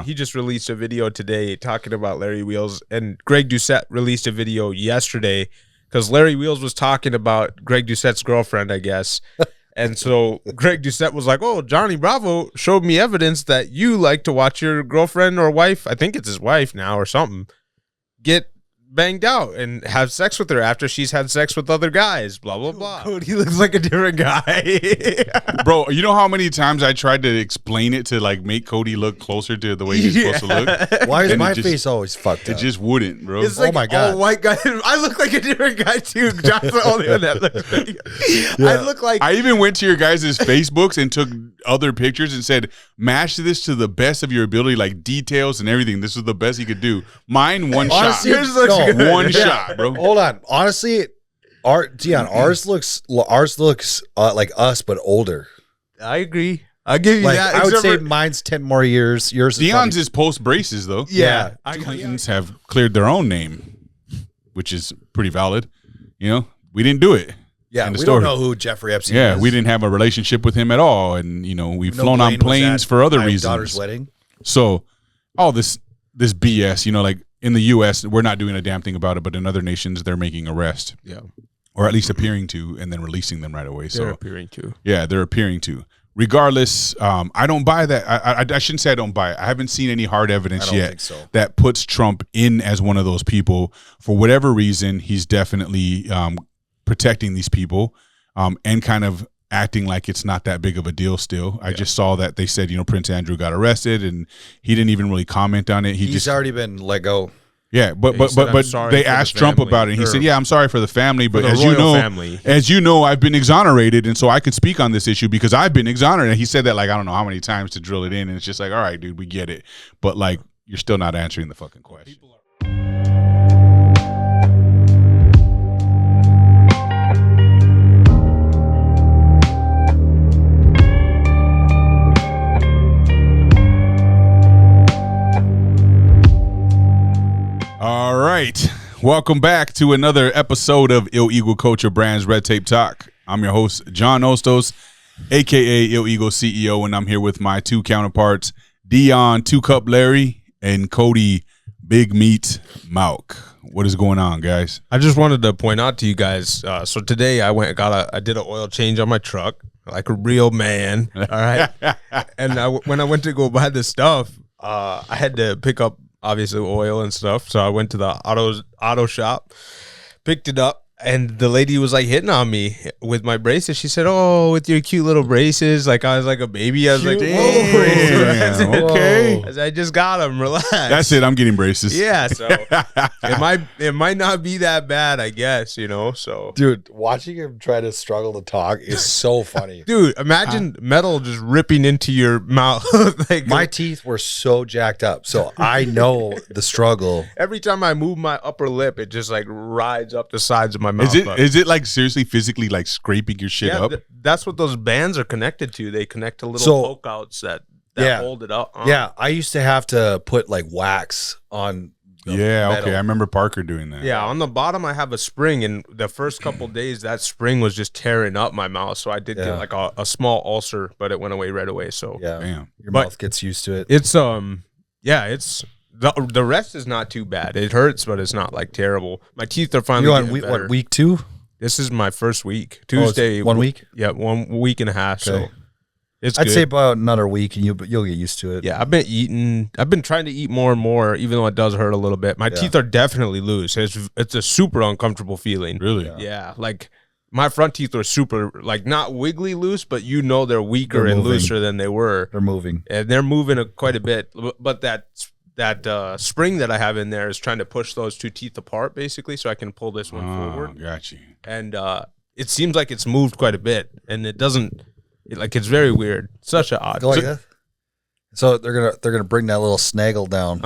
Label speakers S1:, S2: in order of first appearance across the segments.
S1: he just released a video today talking about Larry Wheels, and Greg Doucette released a video yesterday because Larry Wheels was talking about Greg Doucette's girlfriend, I guess. And so Greg Doucette was like, oh, Johnny Bravo showed me evidence that you like to watch your girlfriend or wife, I think it's his wife now or something, get banged out and have sex with her after she's had sex with other guys, blah, blah, blah.
S2: Cody looks like a different guy.
S3: Bro, you know how many times I tried to explain it to like make Cody look closer to the way he's supposed to look?
S2: Why is my face always fucked up?
S3: It just wouldn't, bro.
S1: It's like,
S2: oh my God.
S1: Oh, white guy. I look like a different guy too. John's the only one that looks video. I look like...
S3: I even went to your guys' Facebooks and took other pictures and said, mash this to the best of your ability, like details and everything. This was the best he could do. Mine, one
S2: Honestly,
S3: shot. One shot, bro.
S2: Hold on. Honestly, ours looks like us, but older.
S1: I agree. I'll give you
S2: Like,
S1: that.
S2: I would say mine's 10 more years. Yours is
S3: Dion's is post braces, though.
S1: Yeah.
S3: Clintons have cleared their own name, which is pretty valid. You know, we didn't do it.
S2: Yeah, we don't know who Jeffrey Epstein is.
S3: Yeah, we didn't have a relationship with him at all. And, you know, we've flown on
S2: Blaine was
S3: planes
S2: at
S3: for other
S2: my
S3: reasons.
S2: daughter's wedding.
S3: So all this BS, you know, like in the U.S., we're not doing a damn thing about it, but in other nations, they're making arrests.
S1: Yeah.
S3: Or at least appearing to, and then releasing them right away.
S1: They're appearing to.
S3: Yeah, they're appearing to. Regardless, I don't buy that. I shouldn't say I don't buy it. I haven't seen any hard evidence yet that puts Trump in as one of those people. For whatever reason, he's definitely protecting these people and kind of acting like it's not that big of a deal still. I just saw that they said, you know, Prince Andrew got arrested and he didn't even really comment on it. He's
S2: already been let go.
S3: Yeah, but they asked Trump about it. And he said, "Yeah, I'm sorry for the family, but as you know, I've been exonerated, and so I could speak on this issue because I've been exonerated." And he said that like I don't know how many times to drill it in, and it's just like, all right, dude, we get it, but like you're still not answering the fucking question. All right. Welcome back to another episode of Ill Eagle Culture Brands Red Tape Talk. I'm your host, John Ostos, a.k.a. Ill Eagle CEO, and I'm here with my two counterparts, Dion Two Cup Larry and Cody Big Meat Mauk. What is going on, guys?
S1: I just wanted to point out to you guys, so today I did an oil change on my truck like a real man, all right? And when I went to go buy this stuff, I had to pick up obviously oil and stuff. So I went to the auto shop, picked it up, and the lady was like hitting on me with my braces. She said, "Oh, with your cute little braces." Like I was like a baby. I was like, "Whoa, braces." Okay. I said, "I just got them. Relax."
S3: That's it. I'm getting braces.
S1: Yeah. So it might not be that bad, I guess, you know. So
S2: dude, watching him try to struggle to talk is so funny.
S1: Dude, imagine metal just ripping into your mouth. Like
S2: my teeth were so jacked up, so I know the struggle.
S1: Every time I move my upper lip, it just like rides up the sides of my mouth.
S3: Is it like seriously physically like scraping your shit up?
S1: That's what those bands are connected to. They connect to little poke outs that hold it up.
S2: Yeah, I used to have to put like wax on.
S3: Okay. I remember Parker doing that.
S1: Yeah, on the bottom I have a spring, and the first couple days that spring was just tearing up my mouth. So I did get like a small ulcer, but it went away right away. So
S2: your mouth gets used to it.
S1: It's it's. The rest is not too bad. It hurts, but it's not like terrible. My teeth are finally getting better.
S2: What, week 2?
S1: This is my first week. Tuesday.
S2: 1 week?
S1: Yeah, 1 week and a half. Okay. So it's
S2: I'd say about another week, and you'll get used to it.
S1: Yeah, I've been trying to eat more and more, even though it does hurt a little bit. My teeth are definitely loose. It's a super uncomfortable feeling.
S3: Really?
S1: Yeah. Like my front teeth are super, like not wiggly loose, but you know they're weaker and looser than they were.
S2: They're moving.
S1: And they're moving quite a bit. But that spring that I have in there is trying to push those two teeth apart, basically, so I can pull this one forward.
S3: Got you.
S1: And it seems like it's moved quite a bit, and it doesn't. It's very weird. Such an odd.
S2: Go like that. So they're gonna bring that little snaggle down.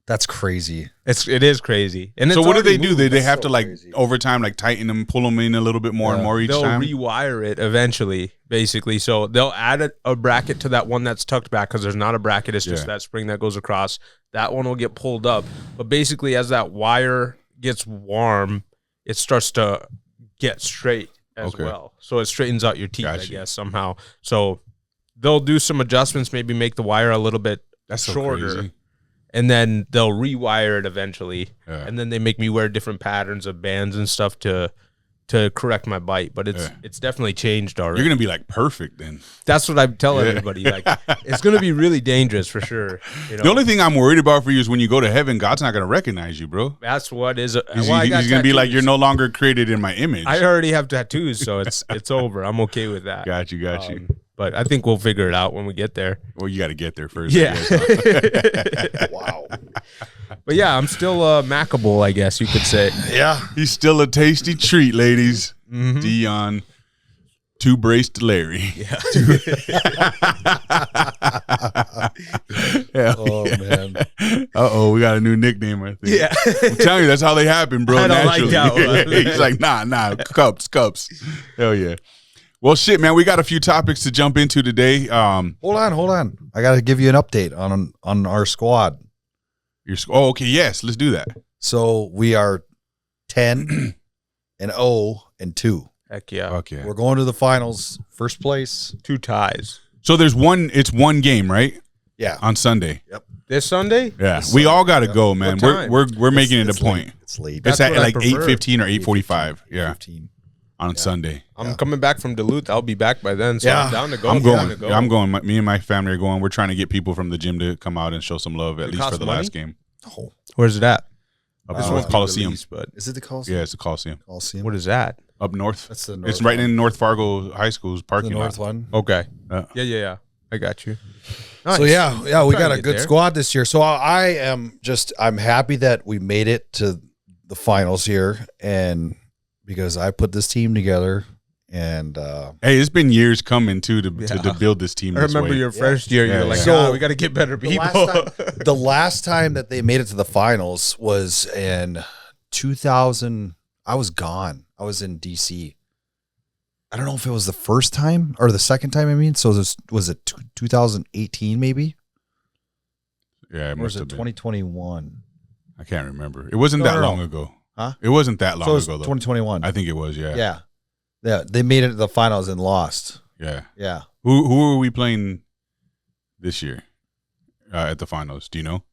S2: That's crazy.
S1: It is crazy. And
S3: so what do they do? They have to like over time like tighten them, pull them in a little bit more and more each time?
S1: They'll rewire it eventually, basically. So they'll add a bracket to that one that's tucked back because there's not a bracket. It's just that spring that goes across. That one will get pulled up. But basically as that wire gets warm, it starts to get straight as well. So it straightens out your teeth, I guess, somehow. So they'll do some adjustments, maybe make the wire a little bit
S3: That's so
S1: shorter.
S3: crazy.
S1: And then they'll rewire it eventually.
S3: Yeah.
S1: And then they make me wear different patterns of bands and stuff to correct my bite. But it's definitely changed already.
S3: You're gonna be like perfect then.
S1: That's what I tell everybody. Like, it's gonna be really dangerous for sure. You know?
S3: The only thing I'm worried about for you is when you go to heaven, God's not gonna recognize you, bro.
S1: That's what is.
S3: He's gonna be like, you're no longer created in my image.
S1: I already have tattoos, so it's over. I'm okay with that.
S3: Got you.
S1: But I think we'll figure it out when we get there.
S3: Well, you got to get there first.
S1: Yeah.
S2: Wow.
S1: But yeah, I'm still Mackable, I guess you could say.
S2: Yeah.
S3: He's still a tasty treat, ladies. Dion, two-braced Larry.
S1: Yeah.
S2: Oh, man.
S3: We got a new nickname, I think.
S1: Yeah.
S3: I'm telling you, that's how they happen, bro.
S1: I don't
S3: naturally.
S1: like that one.
S3: He's like, nah, cups. Hell yeah. Well, shit, man, we got a few topics to jump into today.
S2: Hold on. I got to give you an update on our squad.
S3: Okay, yes, let's do that.
S2: So we are 10 and 0-2.
S1: Heck yeah.
S3: Okay.
S2: We're going to the finals, first place.
S1: 2 ties.
S3: So it's one game, right?
S2: Yeah.
S3: On Sunday.
S2: Yep.
S1: This Sunday?
S3: Yeah. We all got to go, man.
S1: What time?
S3: We're making it a point.
S2: Late. It's late.
S3: It's
S1: That's
S3: at
S1: what I
S3: like
S1: prefer.
S3: 8:15 or 8:45. Yeah.
S2: 15.
S3: On Sunday.
S1: I'm coming back from Duluth. I'll be back by then, so
S2: Yeah.
S1: I'm down to go.
S3: I'm going.
S1: Down to
S3: Yeah, I'm going. Me and my family are going. We're trying to get people from the gym to come out and show some love, at least
S1: cost
S3: for the
S1: money?
S3: last game.
S2: Oh.
S1: Where's it at?
S3: Up
S1: This
S3: north,
S1: one's
S3: Coliseum.
S1: Release, but
S2: Is it the Coliseum?
S3: Yeah, it's the Coliseum.
S2: Coliseum.
S1: what is that?
S3: Up north.
S2: That's the north.
S3: It's right in North Fargo High School's
S2: the
S3: parking
S2: north
S3: lot.
S2: one.
S1: Okay.
S3: Yeah.
S1: Yeah. I got you.
S2: So
S1: Nice.
S2: yeah, we
S1: Trying
S2: got
S1: to
S2: a
S1: get
S2: good
S1: there.
S2: squad this year. So I'm happy that we made it to the finals here, and because I put this team together, and
S3: Hey, it's been years coming too to build this team.
S1: I
S3: This
S1: remember
S3: way.
S1: your first year. You
S3: Yeah,
S1: were like,
S3: yeah.
S2: So,
S1: we got to get better people.
S2: the last time that they made it to the finals was in 2000. I was gone. I was in DC. I don't know if it was the first time or the second time. I mean, so this was it 2018 maybe,
S3: Yeah, it
S2: or was
S3: must
S2: it
S3: have been.
S2: 2021?
S3: I can't remember. It wasn't that
S2: No.
S3: long ago.
S2: Huh?
S3: It wasn't that long
S2: So it was
S3: ago though.
S2: 2021.
S3: I think it was. Yeah.
S2: Yeah. They made it to the finals and lost.
S3: Yeah.
S2: Yeah.
S3: Who are we playing this year at the finals? Do you know?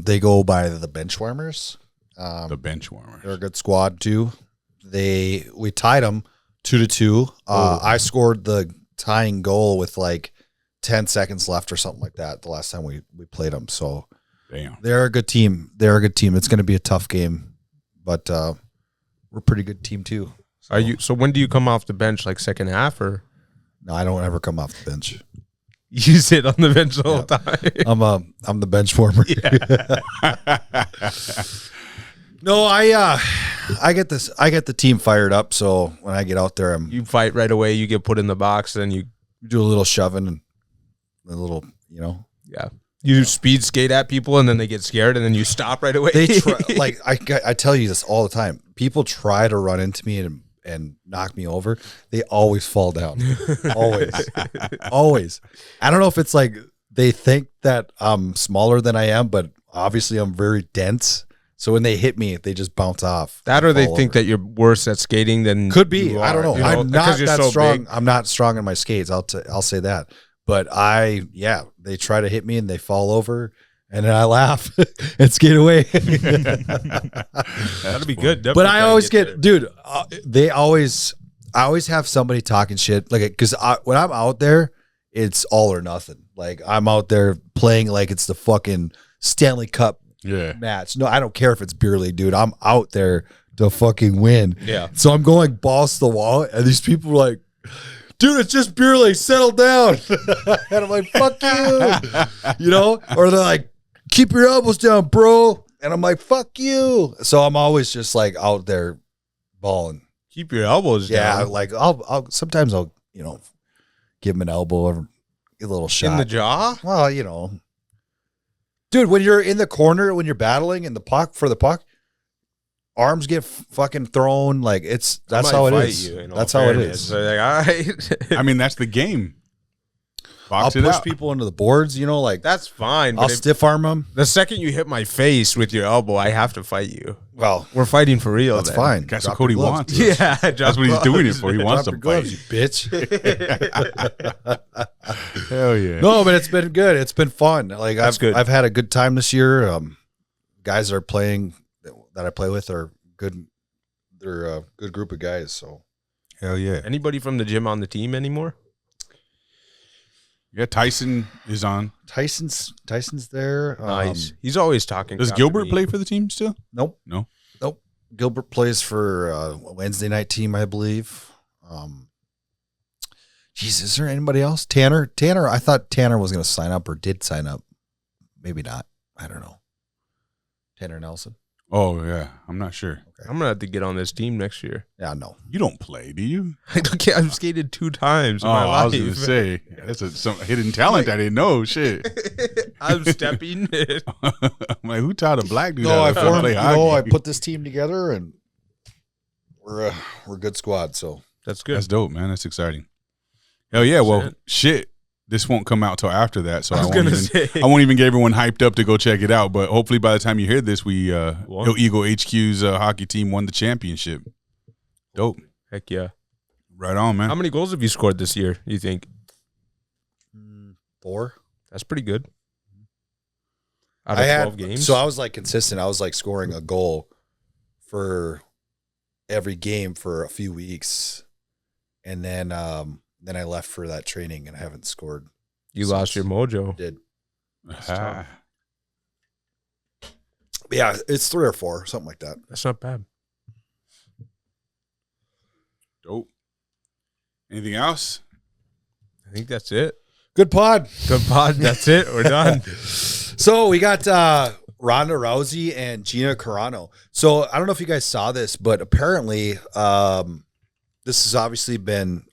S2: They go by the Benchwarmers.
S3: The bench warmers.
S2: They're a good squad too. We tied them 2-2. I scored the tying goal with like 10 seconds left or something like that the last time we played them. So
S3: Damn.
S2: they're a good team. It's going to be a tough game, but we're a pretty good team too. So,
S1: So when do you come off the bench? Like second half, or
S2: no, I don't ever come off the bench.
S1: you sit on the bench the whole time?
S2: I'm the bench warmer. No, I get this. I get the team fired up. So when I get out there,
S1: You fight right away. You get put in the box, and you
S2: do a little shoving and a little,
S1: you speed skate at people, and then they get scared, and then you stop right away.
S2: They try, like I tell you this all the time. People try to run into me and knock me over. They always fall down. Always. I don't know if it's like they think that I'm smaller than I am, but obviously I'm very dense. So when they hit me, they just bounce off.
S1: That, or they
S2: fall
S1: think
S2: over.
S1: that you're worse at skating than
S2: Could be.
S1: you
S2: I don't know.
S1: you
S2: I'm not
S1: because you're
S2: that
S1: so
S2: strong.
S1: big.
S2: I'm not strong in my skates. I'll say that. But they try to hit me and they fall over, and then I laugh and skate away.
S1: That'd be good.
S2: But
S1: Definitely
S2: I
S1: try to
S2: always
S1: there.
S2: get, dude. I always have somebody talking shit, like because when I'm out there, it's all or nothing. Like I'm out there playing like it's the fucking Stanley Cup match. No, I don't care if it's beer league, dude. I'm out there to fucking win.
S1: Yeah.
S2: So I'm going balls to the wall, and these people are like, dude, it's just beer league. Settle down. And I'm like, fuck you. Or they're like, keep your elbows down, bro. And I'm like, fuck you. So I'm always just like out there balling.
S1: Keep your elbows
S2: Yeah,
S1: down.
S2: like I'll sometimes I'll give him an elbow or a little shot
S1: In the jaw?
S2: Well, dude, when you're in the corner, when you're battling in the puck for the puck, arms get fucking thrown. Like that's how it is. That's how it is.
S1: So like, all right.
S3: I mean, that's the game.
S2: I'll push people into the boards, like
S1: that's fine.
S2: I'll stiff arm them.
S1: The second you hit my face with your elbow, I have to fight you.
S2: Well,
S1: we're fighting for real.
S2: That's fine.
S3: That's what Cody wants.
S1: Yeah,
S3: that's what he's doing it for. He wants to fight
S2: you, bitch.
S3: Hell yeah.
S2: No, but it's been good. It's been fun. Like I've had a good time this year. Guys that are playing that I play with are good. They're a good group of guys. So
S3: hell yeah.
S1: Anybody from the gym on the team anymore?
S3: Yeah, Tyson is on.
S2: Tyson's there.
S1: Nice. He's always talking.
S3: Does Gilbert play for the team still?
S2: Nope.
S3: No.
S2: Nope. Gilbert plays for a Wednesday night team, I believe. Geez, is there anybody else? Tanner. I thought Tanner was going to sign up or did sign up. Maybe not. I don't know. Tanner Nelson.
S3: Oh, yeah. I'm not sure.
S1: Okay. I'm going to have to get on this team next year.
S2: Yeah, no.
S3: You don't play, do you?
S1: I've skated 2 times in my life.
S3: I was going to say, that's some hidden talent I didn't know. Shit.
S1: I'm stepping it.
S3: I'm like, who taught a black dude
S2: how
S3: to play hockey?
S2: I put this team together, and we're a good squad, so.
S1: That's good.
S3: That's dope, man. That's exciting. Hell yeah. Well, shit. This won't come out till after that, so I won't even get everyone hyped up to go check it out. But hopefully, by the time you hear this, Eagle HQ's hockey team won the championship. Dope.
S1: Heck yeah.
S3: Right on, man.
S1: How many goals have you scored this year, you think?
S2: 4.
S1: That's pretty good. Out of 12 games?
S2: So I was like consistent. I was like scoring a goal for every game for a few weeks. And then I left for that training and I haven't scored.
S1: You lost your mojo.
S2: I did. Yeah, it's 3 or 4, something like that.
S1: That's not bad.
S3: Dope. Anything else?
S1: I think that's it.
S2: Good pod.
S1: Good pod. That's it. We're done.
S2: So we got Ronda Rousey and Gina Carano. So I don't know if you guys saw this, but apparently this has obviously been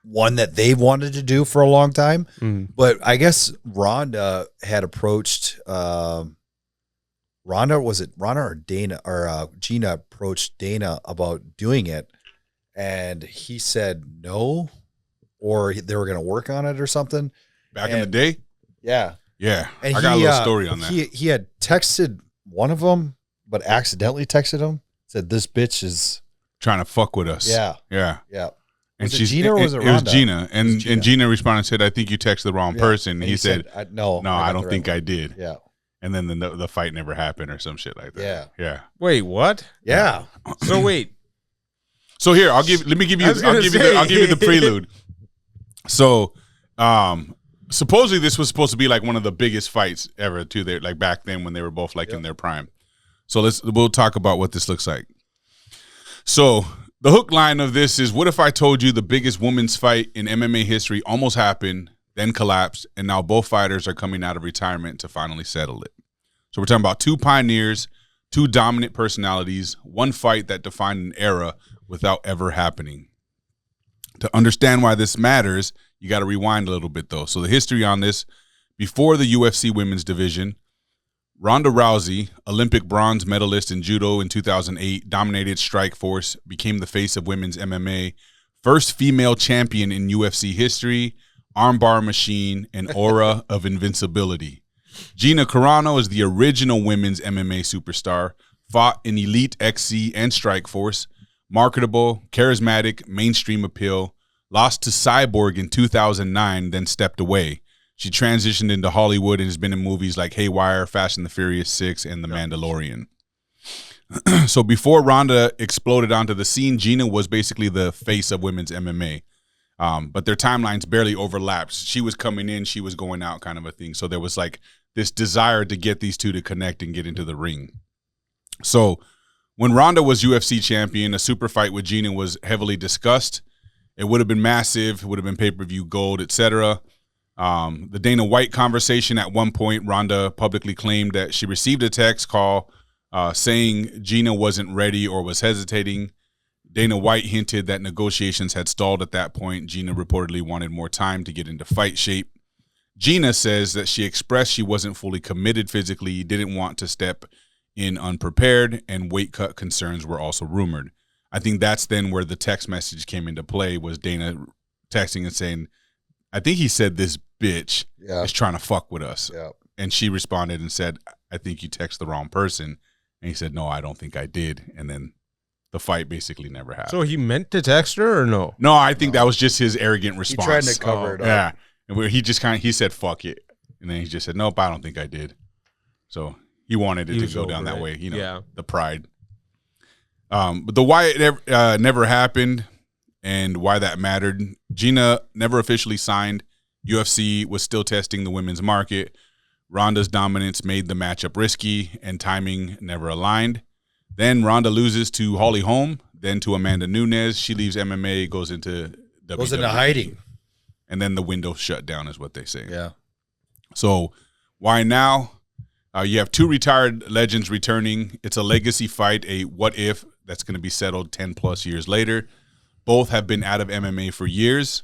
S2: one that they've wanted to do for a long time. But I guess Ronda had approached Ronda or Dana or Gina approached Dana about doing it, and he said no, or they were going to work on it or something.
S3: Back in the day?
S2: Yeah.
S3: Yeah. And I got a little story on that.
S2: He had texted one of them, but accidentally texted him, said, "This bitch is
S3: trying to fuck with us."
S2: Yeah.
S3: Yeah.
S2: Yeah.
S3: And
S2: was it Gina or was it Ronda?
S3: It was Gina. And Gina responded and said, "I think you texted the wrong person." And he said,
S2: no,
S3: I don't think I did.
S2: Yeah.
S3: And then the fight never happened or some shit like that.
S2: Yeah.
S3: Yeah.
S1: Wait, what?
S2: Yeah.
S1: So wait.
S3: So here, I'll give you the prelude. So, supposedly this was supposed to be like one of the biggest fights ever too. There, like back then when they were both like in their prime. So we'll talk about what this looks like. So the hook line of this is: what if I told you the biggest women's fight in MMA history almost happened, then collapsed, and now both fighters are coming out of retirement to finally settle it? So we're talking about 2 pioneers, 2 dominant personalities, one fight that defined an era without ever happening. To understand why this matters, you got to rewind a little bit, though. So the history on this: before the UFC women's division, Ronda Rousey, Olympic bronze medalist in judo in 2008, dominated Strikeforce, became the face of women's MMA, first female champion in UFC history, armbar machine, and aura of invincibility. Gina Carano is the original women's MMA superstar, fought in Elite XC and Strikeforce, marketable, charismatic, mainstream appeal, lost to Cyborg in 2009, then stepped away. She transitioned into Hollywood and has been in movies like Haywire, Fast and the Furious 6, and The Mandalorian. So before Ronda exploded onto the scene, Gina was basically the face of women's MMA. But their timelines barely overlapped. She was coming in, she was going out, kind of a thing. So there was like this desire to get these two to connect and get into the ring. So when Ronda was UFC champion, a super fight with Gina was heavily discussed. It would have been massive. It would have been pay-per-view gold, etc. The Dana White conversation: at one point, Ronda publicly claimed that she received a text call saying Gina wasn't ready or was hesitating. Dana White hinted that negotiations had stalled at that point. Gina reportedly wanted more time to get into fight shape. Gina says that she expressed she wasn't fully committed physically, didn't want to step in unprepared, and weight cut concerns were also rumored. I think that's then where the text message came into play, was Dana texting and saying, I think he said this bitch is trying to fuck with us.
S2: Yeah.
S3: And she responded and said, I think you text the wrong person. And he said, no, I don't think I did. And then the fight basically never happened.
S1: So he meant to text her or no?
S3: No, I think that was just his arrogant response.
S2: He tried to cover it up.
S3: Yeah. And he just he said, fuck it. And then he just said, nope, I don't think I did. So he wanted it to go down that way, the pride. But the why it never happened and why that mattered. Gina never officially signed. UFC was still testing the women's market. Ronda's dominance made the matchup risky, and timing never aligned. Then Ronda loses to Holly Holm, then to Amanda Nunes. She leaves MMA, goes into WWE.
S2: Goes into hiding.
S3: And then the window shut down is what they say.
S2: Yeah.
S3: So why now? You have two retired legends returning. It's a legacy fight, a what if that's going to be settled 10 plus years later. Both have been out of MMA for years,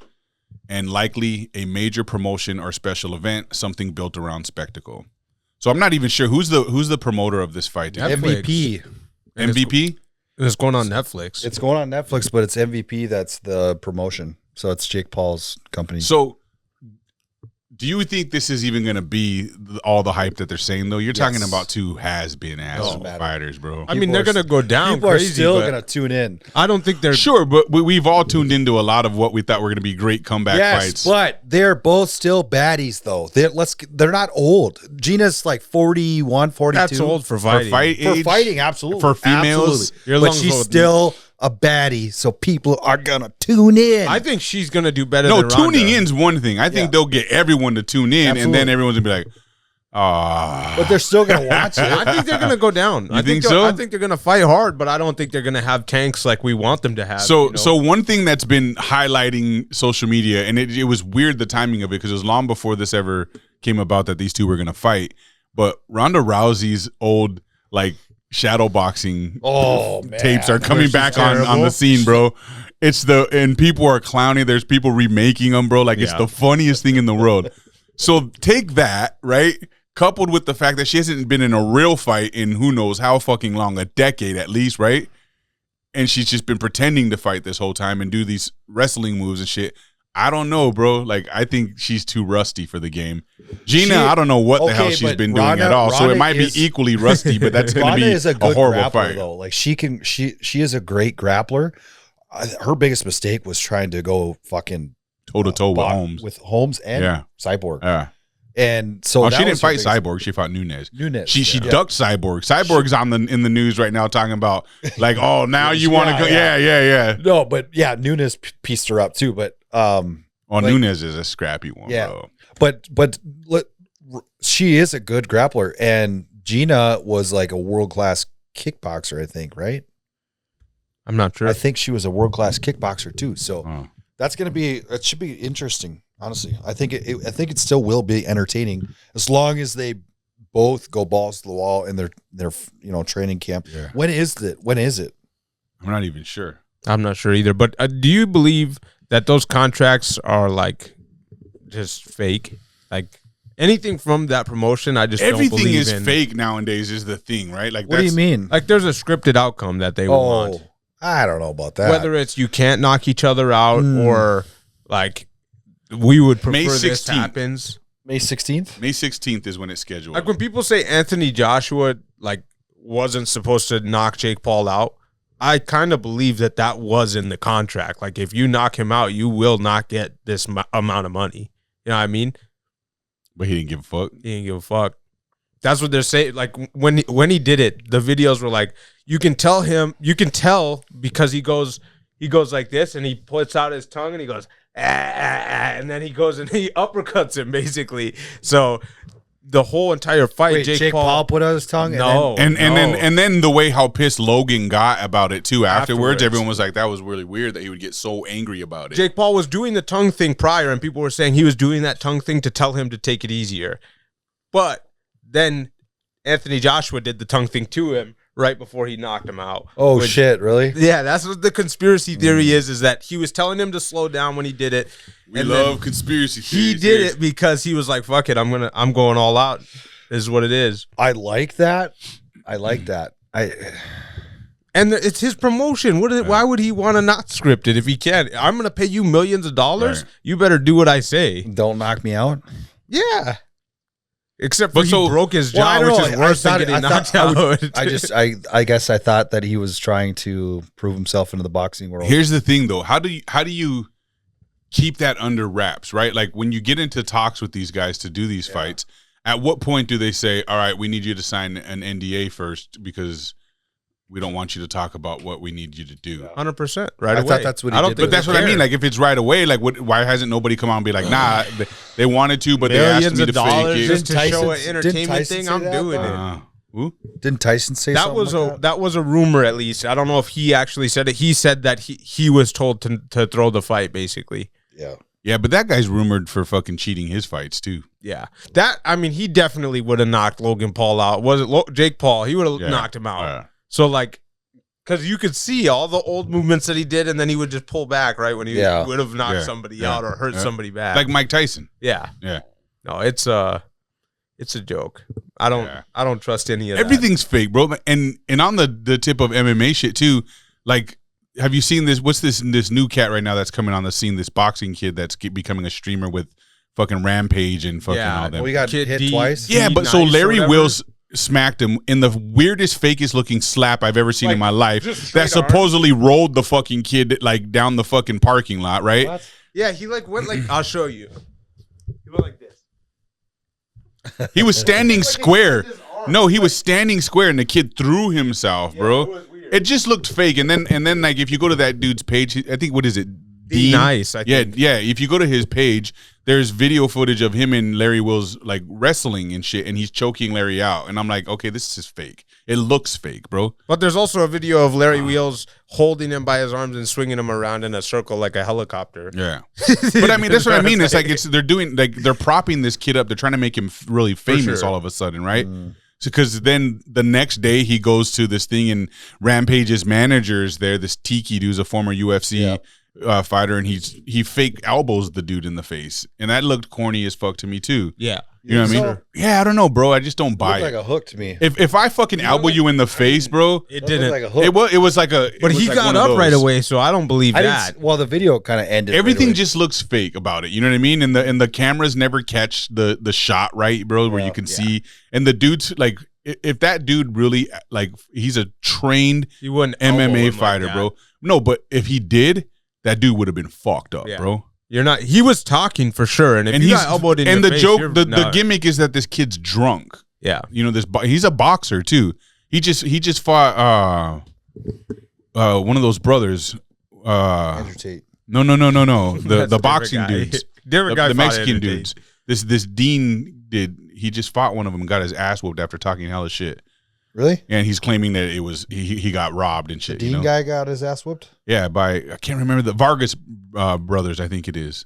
S3: and likely a major promotion or special event, something built around spectacle. So I'm not even sure who's the promoter of this fight.
S2: MVP.
S3: MVP?
S1: It's going on Netflix.
S2: It's going on Netflix, but it's MVP that's the promotion. So it's Jake Paul's company.
S3: So do you think this is even going to be all the hype that they're saying, though? You're talking about two has-been fighters, bro.
S1: I mean, they're going to go down
S2: People
S1: crazy,
S2: are still going to tune in.
S1: I don't think they're...
S3: Sure, but we've all tuned into a lot of what we thought were going to be great comeback fights.
S2: But they're both still baddies, though. They're not old. Gina's like 41, 42.
S1: That's old for fighting.
S2: For fighting, absolutely.
S3: For females.
S2: But she's still a baddie, so people are gonna tune in.
S1: I think she's gonna do better than Ronda.
S3: Tuning in's one thing. I think they'll get everyone to tune in, and then everyone's gonna be like,
S2: but they're still gonna watch it.
S1: I think they're gonna go down.
S3: I think so?
S1: I think they're gonna fight hard, but I don't think they're gonna have tanks like we want them to have.
S3: So one thing that's been highlighting social media, and it was weird the timing of it, because it was long before this ever came about that these two were gonna fight. But Ronda Rousey's old shadow boxing tapes are coming back on the scene, bro. And people are clowning. There's people remaking them, bro. It's the funniest thing in the world. So take that, right? Coupled with the fact that she hasn't been in a real fight in who knows how fucking long, a decade at least, right? And she's just been pretending to fight this whole time and do these wrestling moves and shit. I don't know, bro. I think she's too rusty for the game. Gina, I don't know what the hell she's been doing at all. So it might be equally rusty, but that's going to be a horrible
S2: grappler,
S3: fight.
S2: Though. She is a great grappler. Her biggest mistake was trying to go fucking
S3: toe to toe with
S2: Holmes and Cyborg.
S3: Yeah.
S2: And so
S3: she didn't fight Cyborg. She fought Nunes. She ducked Cyborg. Cyborg's in the news right now talking about now you want to go. Yeah.
S2: No, but Nunes pieced her up too. But
S3: Nunes is a scrappy one.
S2: Yeah,
S3: bro.
S2: but she is a good grappler, and Gina was like a world class kickboxer, I think, right?
S1: I'm not sure.
S2: I think she was a world class kickboxer too. So that's gonna be. It should be interesting. Honestly, I think it still will be entertaining as long as they both go balls to the wall in their training camp. Yeah. When is it?
S3: I'm not even sure.
S1: I'm not sure either. But do you believe that those contracts are just fake? Anything from that promotion, I just
S3: everything
S1: don't believe
S3: is fake nowadays. Is the thing, right?
S2: What do you mean?
S1: There's a scripted outcome that they want.
S2: I don't know about that.
S1: Whether it's you can't knock each other out or we would prefer
S3: May 16th.
S1: This happens.
S2: May 16th?
S3: May 16th is when it's scheduled.
S1: When people say Anthony Joshua wasn't supposed to knock Jake Paul out, I kind of believe that was in the contract. If you knock him out, you will not get this amount of money. You know what I mean?
S3: But he didn't give a fuck.
S1: He didn't give a fuck. That's what they're saying. When he did it, the videos were you can tell because he goes like this and he puts out his tongue and he goes, and then he goes and he uppercuts him basically. So the whole entire fight,
S2: Jake Paul put out his tongue.
S3: And then the way how pissed Logan got about it too. Afterwards, everyone was like, that was really weird that he would get so angry about it.
S1: Jake Paul was doing the tongue thing prior, and people were saying he was doing that tongue thing to tell him to take it easier. But then Anthony Joshua did the tongue thing to him right before he knocked him out.
S2: Oh, shit, really?
S1: Yeah, that's what the conspiracy theory is that he was telling him to slow down when he did it.
S3: We love conspiracy theories.
S1: He did it because he was like, fuck it, I'm going all out. This is what it is.
S2: I like that.
S1: And it's his promotion. Why would he want to not script it if he can? I'm going to pay you millions of dollars. Right. You better do what I say.
S2: Don't knock me out.
S1: Yeah. Except for he broke his jaw, which is worse than getting knocked out.
S2: I guess I thought that he was trying to prove himself into the boxing world.
S3: Here's the thing, though. How do you keep that under wraps, right? Like when you get into talks with these guys to do these fights, at what point do they say, all right, we need you to sign an NDA first because we don't want you to talk about what we need you to do.
S1: 100% right away.
S2: I thought that's what he did.
S3: But that's what I mean. Like, if it's right away, like, why hasn't nobody come out and be like, nah, they wanted to, but they asked me to fake it.
S1: Just to show an entertainment thing, I'm doing it.
S2: Didn't Tyson say
S1: that
S2: something
S1: that was a rumor, at least. I don't know if he actually said it. He said that he was told to throw the fight, basically.
S2: Yeah.
S3: Yeah, but that guy's rumored for fucking cheating his fights, too.
S1: Yeah. He definitely would have knocked Logan Paul out. Was it Jake Paul? He would have knocked him out. So, like, because you could see all the old movements that he did, and then he would just pull back, right, when he would have knocked somebody out or hurt somebody bad.
S3: Like Mike Tyson.
S1: Yeah.
S3: Yeah.
S1: No, it's a joke. I don't trust any of
S3: Everything's fake, bro. And on the tip of MMA shit, too, like, have you seen this? What's this new cat right now that's coming on the scene, this boxing kid that's becoming a streamer with fucking Rampage and fucking all that.
S2: We got hit twice.
S3: Yeah, but so Larry Wills smacked him in the weirdest, fakest looking slap I've ever seen in my life. That supposedly rolled the fucking kid like down the fucking parking lot, right?
S1: What? Yeah, he like went like, I'll show you. He went like this.
S3: He was standing square. No, he was standing square, and the kid threw himself, bro. It just looked fake. And then like if you go to that dude's page, I think what is it?
S1: Be nice. I think.
S3: Yeah. If you go to his page, there's video footage of him and Larry Wills like wrestling and shit, and he's choking Larry out. And I'm like, okay, this is fake. It looks fake, bro.
S1: But there's also a video of Larry Wills holding him by his arms and swinging him around in a circle like a helicopter.
S3: Yeah. But I mean, that's what I mean. It's like they're propping this kid up. They're trying to make him really famous all of a sudden, right? Because then the next day he goes to this thing and Rampage's manager is there, this Tiki dude who's a former UFC fighter, and he fake elbows the dude in the face, and that looked corny as fuck to me too.
S1: Yeah,
S3: you know what I mean? Yeah, I don't know, bro. I just don't buy it.
S2: Like a hook to me.
S3: If I fucking elbow you in the face, bro,
S1: it didn't.
S2: Like a hook.
S3: It was like a.
S1: But he got up right away, so I don't believe that.
S2: Well, the video kind of ended.
S3: Everything just looks fake about it. You know what I mean? And the cameras never catch the shot right, bro, where you can see. And the dude's like, if that dude really like, he's a trained MMA fighter, bro. No, but if he did, that dude would have been fucked up, bro.
S1: You're not. He was talking for sure, and if he got elbowed in
S3: your
S1: face,
S3: the gimmick is that this kid's drunk.
S1: Yeah,
S3: you know he's a boxer too. He just fought one of those brothers.
S2: Andrew Tate.
S3: No. The boxing dudes.
S1: Different guy.
S3: The Mexican dudes. This Dean did. He just fought one of them and got his ass whooped after talking hella shit.
S2: Really?
S3: And he's claiming that it was he got robbed and shit.
S2: The Dean guy got his ass whooped?
S3: Yeah, I can't remember the Vargas brothers, I think it is.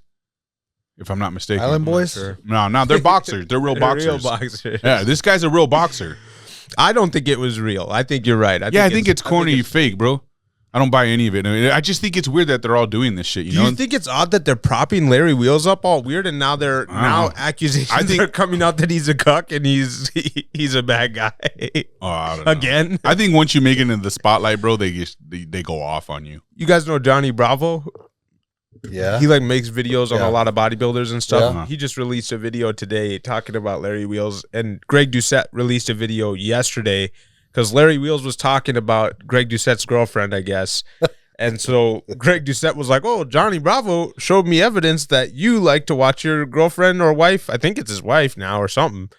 S3: If I'm not mistaken.
S2: Island Boys?
S3: Sure. No, they're boxers. They're real boxers.
S1: Real boxers.
S3: Yeah, this guy's a real boxer.
S1: I don't think it was real. I think you're right.
S3: I think it's corny fake, bro. I don't buy any of it. I just think it's weird that they're all doing this shit.
S1: Do you think it's odd that they're propping Larry Wheels up all weird, and now accusations are coming out that he's a cuck and he's a bad guy?
S3: I don't know.
S1: Again,
S3: I think once you make it into the spotlight, bro, they go off on you.
S1: You guys know Johnny Bravo?
S2: Yeah,
S1: he like makes videos on a lot of bodybuilders and stuff.
S2: Yeah.
S1: He just released a video today talking about Larry Wheels, and Greg Doucette released a video yesterday. Because Larry Wheels was talking about Greg Doucette's girlfriend, I guess. And so Greg Doucette was like, oh, Johnny Bravo showed me evidence that you like to watch your girlfriend or wife, I think it's his wife now or something,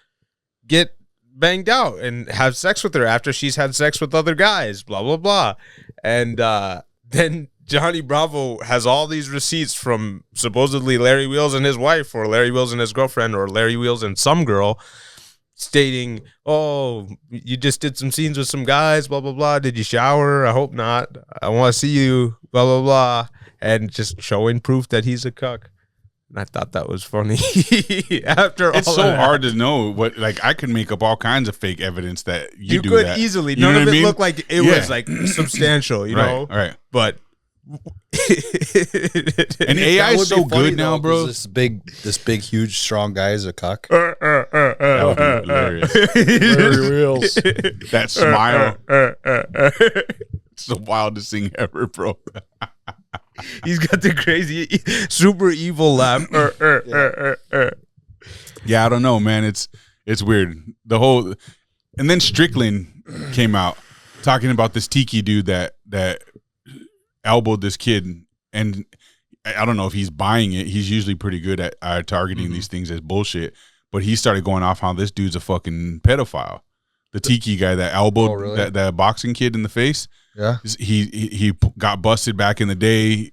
S1: get banged out and have sex with her after she's had sex with other guys, blah, blah, blah. And then Johnny Bravo has all these receipts from supposedly Larry Wheels and his wife, or Larry Wheels and his girlfriend, or Larry Wheels and some girl, stating, oh, you just did some scenes with some guys, blah, blah, blah. Did you shower? I hope not. I want to see you, blah, blah, blah. And just showing proof that he's a cuck. And I thought that was funny.
S3: It's so hard to know what, like, I could make up all kinds of fake evidence that you do
S1: could
S3: that.
S1: Easily. None of it looked like it was like substantial, you know?
S3: Right.
S1: But
S3: and AI is so good now, bro.
S2: This big, huge, strong guy is a cuck.
S3: That would be hilarious.
S2: Larry Wheels.
S3: That smile. It's the wildest thing ever, bro.
S1: He's got the crazy, super evil laugh.
S3: Yeah, I don't know, man. It's weird. The whole, and then Strickland came out talking about this Tiki dude that elbowed this kid, and I don't know if he's buying it. He's usually pretty good at targeting these things as bullshit, but he started going off how this dude's a fucking pedophile. The Tiki guy that elbowed that boxing kid in the face.
S2: Yeah,
S3: he got busted back in the day,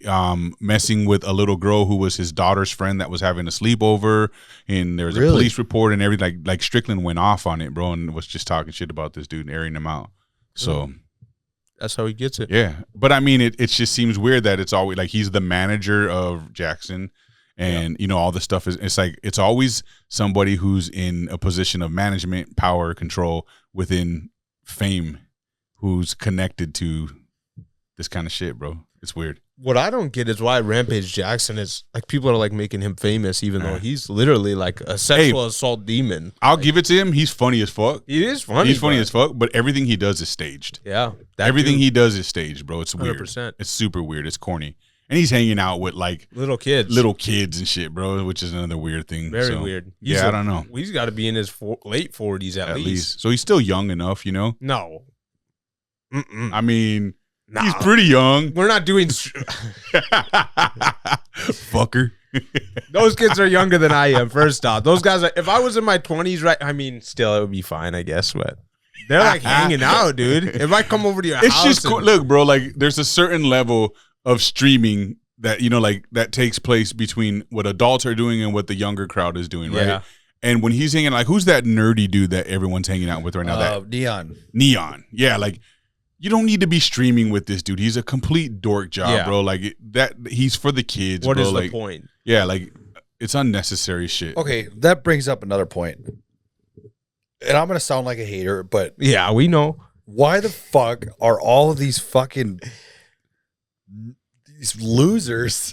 S3: messing with a little girl who was his daughter's friend that was having a sleepover, and there was a police report and everything. Like Strickland went off on it, bro, and was just talking shit about this dude and airing him out. So
S1: that's how he gets it.
S3: Yeah, but I mean, it just seems weird that it's always like he's the manager of Jackson, and you know all this stuff is. It's like it's always somebody who's in a position of management, power, control within fame, who's connected to this kind of shit, bro. It's weird.
S1: What I don't get is why Rampage Jackson is like people are like making him famous, even though he's literally like a sexual assault demon.
S3: I'll give it to him. He's funny as fuck.
S1: He is funny.
S3: He's funny as fuck, but everything he does is staged.
S1: Yeah.
S3: Everything he does is staged, bro. It's weird.
S1: 100%.
S3: It's super weird. It's corny. And he's hanging out with like
S1: little kids and
S3: shit, bro, which is another weird thing.
S1: Very weird.
S3: I don't know.
S1: He's got to be in his late 40s at least.
S3: So he's still young enough, you know?
S1: No.
S3: I mean, he's pretty young.
S1: We're not doing
S3: fucker.
S1: Those kids are younger than I am. First off, those guys are. If I was in my 20s, right? I mean, still it would be fine, I guess. But they're like hanging out, dude. If I come over to your house,
S3: it's just cool. Look, bro. Like, there's a certain level of streaming that you know, like that takes place between what adults are doing and what the younger crowd is doing, right?
S1: Yeah.
S3: And when he's hanging, like, who's that nerdy dude that everyone's hanging out with right now? That Neon. Yeah, like. You don't need to be streaming with this dude. He's a complete dork job, bro. Like that, he's for the kids.
S1: What
S3: bro.
S1: is
S3: like,
S1: the point?
S3: Yeah, like it's unnecessary shit.
S2: Okay, that brings up another point. And I'm gonna sound like a hater, but
S1: yeah, we know.
S2: Why the fuck are all of these fucking these losers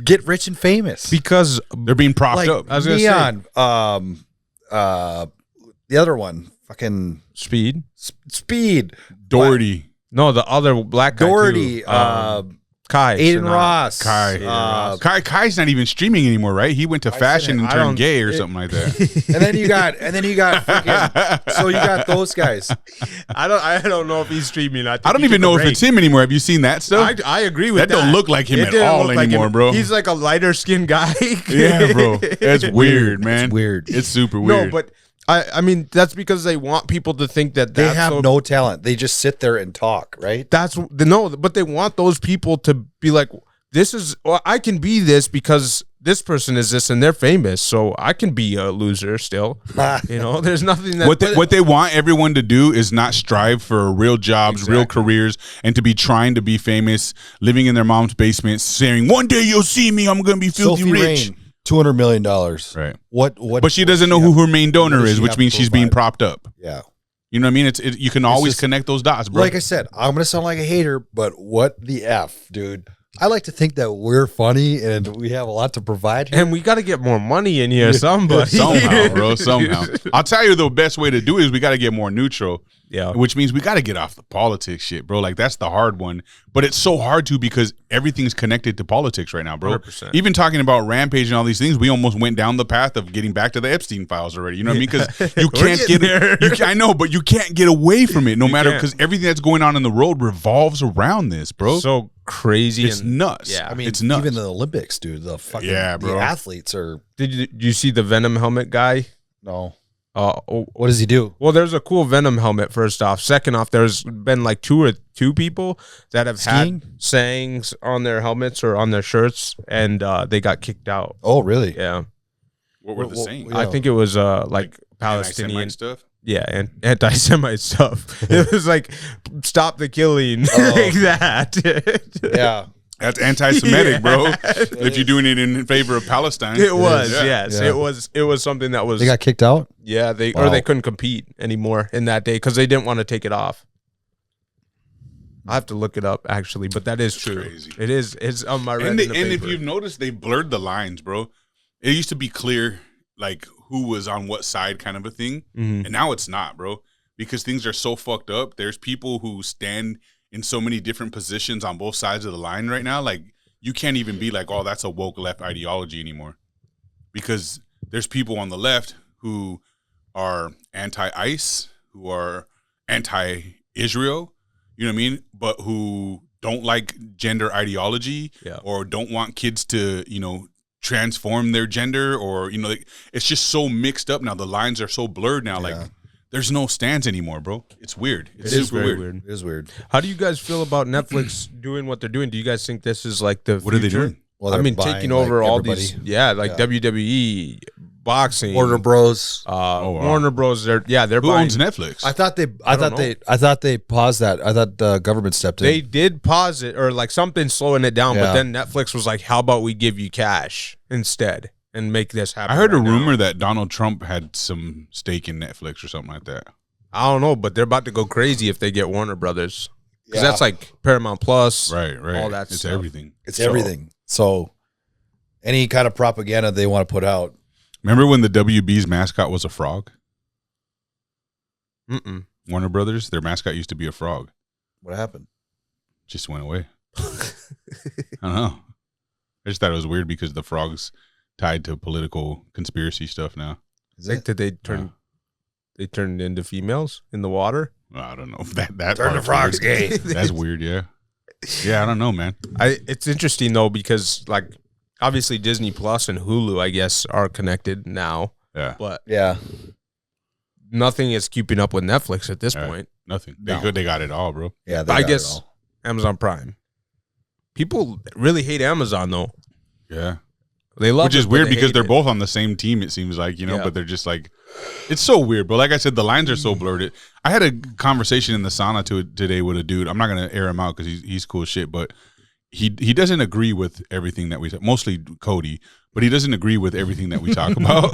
S2: get rich and famous?
S3: Because they're being propped
S2: like
S3: up.
S2: I was Neon, the other one, fucking
S1: Speed.
S3: Doherty.
S1: No, the other black guy
S2: Doherty.
S1: Kai.
S2: Aiden Ross.
S3: Kai's not even streaming anymore, right? He went to fashion and turned gay or something like that.
S2: and then you got freaking, so you got those guys.
S1: I don't know if he's streaming. I
S3: don't even know if it's him anymore. Have you seen that stuff?
S1: I agree with that.
S3: That don't look like him at all anymore, bro.
S1: He's like a lighter skinned guy.
S3: Yeah, bro. That's weird, man.
S2: It's weird.
S3: It's super weird.
S1: No, but I mean, that's because they want people to think that
S2: they have no talent. They just sit there and talk, right?
S1: But they want those people to be like, I can be this because this person is this and they're famous, so I can be a loser still. You know, there's nothing that
S3: what they want everyone to do is not strive for real jobs, real careers, and to be trying to be famous, living in their mom's basement, saying, "One day you'll see me. I'm gonna be filthy rich."
S2: Rain. $200 million.
S3: Right.
S2: What?
S3: But she doesn't know who her main donor is, which means she's being propped up.
S2: Yeah.
S3: You know what I mean? You can always connect those dots, bro.
S2: Like I said, I'm gonna sound like a hater, but what the F, dude? I like to think that we're funny and we have a lot to provide here.
S1: And we got to get more money in here, somebody.
S3: Somehow, bro. Somehow. I'll tell you the best way to do it is we got to get more neutral.
S1: Yeah.
S3: Which means we got to get off the politics shit, bro. Like, that's the hard one. But it's so hard to because everything's connected to politics right now, bro.
S1: 100%.
S3: Even talking about Rampage and all these things, we almost went down the path of getting back to the Epstein files already. You know what I mean? Because you can't get it. I know, but you can't get away from it no matter, because everything that's going on in the world revolves around this, bro.
S1: So crazy.
S3: It's nuts.
S2: Yeah. I mean,
S3: it's nuts.
S2: Even the Olympics, dude, the fucking
S3: bro.
S2: The athletes are.
S1: Did you see the Venom helmet guy?
S2: No.
S1: What
S2: does he do?
S1: Well, there's a cool Venom helmet, first off. Second off, there's been like two people that have had sayings on their helmets or on their shirts, and they got kicked out.
S2: Oh, really?
S1: Yeah.
S3: What were the sayings?
S1: I think it was like Palestinian
S3: stuff.
S1: Yeah, and anti-Semite stuff. It was like, stop the killing, like that.
S2: Yeah.
S3: That's anti-Semitic, bro. If you're doing it in favor of Palestine,
S1: it was. Yes, it was something that was.
S2: They got kicked out.
S1: Yeah, they couldn't compete anymore in that day because they didn't want to take it off. I have to look it up actually, but that is true.
S3: Crazy.
S1: It is. It's on my.
S3: And if you've noticed, they blurred the lines, bro. It used to be clear, like who was on what side, kind of a thing, and now it's not, bro. because things are so fucked up. There's people who stand in so many different positions on both sides of the line right now. Like, you can't even be like, oh, that's a woke left ideology anymore, because there's people on the left who are anti-ICE, who are anti-Israel, you know what I mean? But who don't like gender ideology, or don't want kids to, you know, transform their gender, or, you know, like, it's just so mixed up now. The lines are so blurred now. Like, there's no stands anymore, bro. It's weird. It's super weird.
S2: It is weird.
S1: How do you guys feel about Netflix doing what they're doing? Do you guys think this is like the
S3: What are they
S1: future?
S3: doing?
S2: Well,
S1: I mean,
S2: buying,
S1: taking over all
S2: everybody.
S1: these, WWE, boxing,
S2: Warner Bros.
S1: Warner Bros. They're
S3: Who
S1: buying.
S3: owns Netflix?
S2: I thought they paused that. I thought the government stepped in.
S1: They did pause it, or like something slowing it down, but
S2: Yeah.
S1: then Netflix was like, "How about we give you cash instead and make this happen?"
S3: I heard a
S1: right now."
S3: rumor that Donald Trump had some stake in Netflix or something like that.
S1: I don't know, but they're about to go crazy if they get Warner Brothers, because
S2: Yeah.
S1: that's like Paramount Plus,
S3: Right.
S1: all that
S3: It's
S1: stuff.
S3: everything.
S2: It's everything. So any kind of propaganda they want to put out.
S3: Remember when the WB's mascot was a frog?
S1: Mm-mm.
S3: Warner Brothers, their mascot used to be a frog.
S2: What happened?
S3: Just went away. I don't know. I just thought it was weird because the frog's tied to political conspiracy stuff now.
S2: Is
S1: Like,
S2: it?
S1: did they turn? They turned into females in the water.
S3: Well, I don't know. That
S2: Turn the
S3: part's
S2: frogs
S3: weird.
S2: gay.
S3: That's weird, yeah. Yeah, I don't know, man.
S1: It's interesting though, because like obviously Disney Plus and Hulu, I guess, are connected now,
S3: Yeah.
S1: but
S2: Yeah.
S1: nothing is keeping up with Netflix at this
S3: All right.
S1: point.
S3: Nothing.
S2: No.
S3: They got it all, bro.
S2: Yeah.
S1: I guess Amazon Prime. People really hate Amazon though.
S3: Yeah.
S1: They love
S3: Which is
S1: it, but
S3: weird
S1: they
S3: because
S1: hate
S3: they're
S1: it.
S3: both on the same team, it seems like, you know,
S1: Yeah.
S3: but they're just like, it's so weird. But like I said, the lines are so blurred. I had a conversation in the sauna today with a dude. I'm not going to air him out because he's cool as shit, but he doesn't agree with everything that we talk, mostly Cody, but he doesn't agree with everything that we talk about.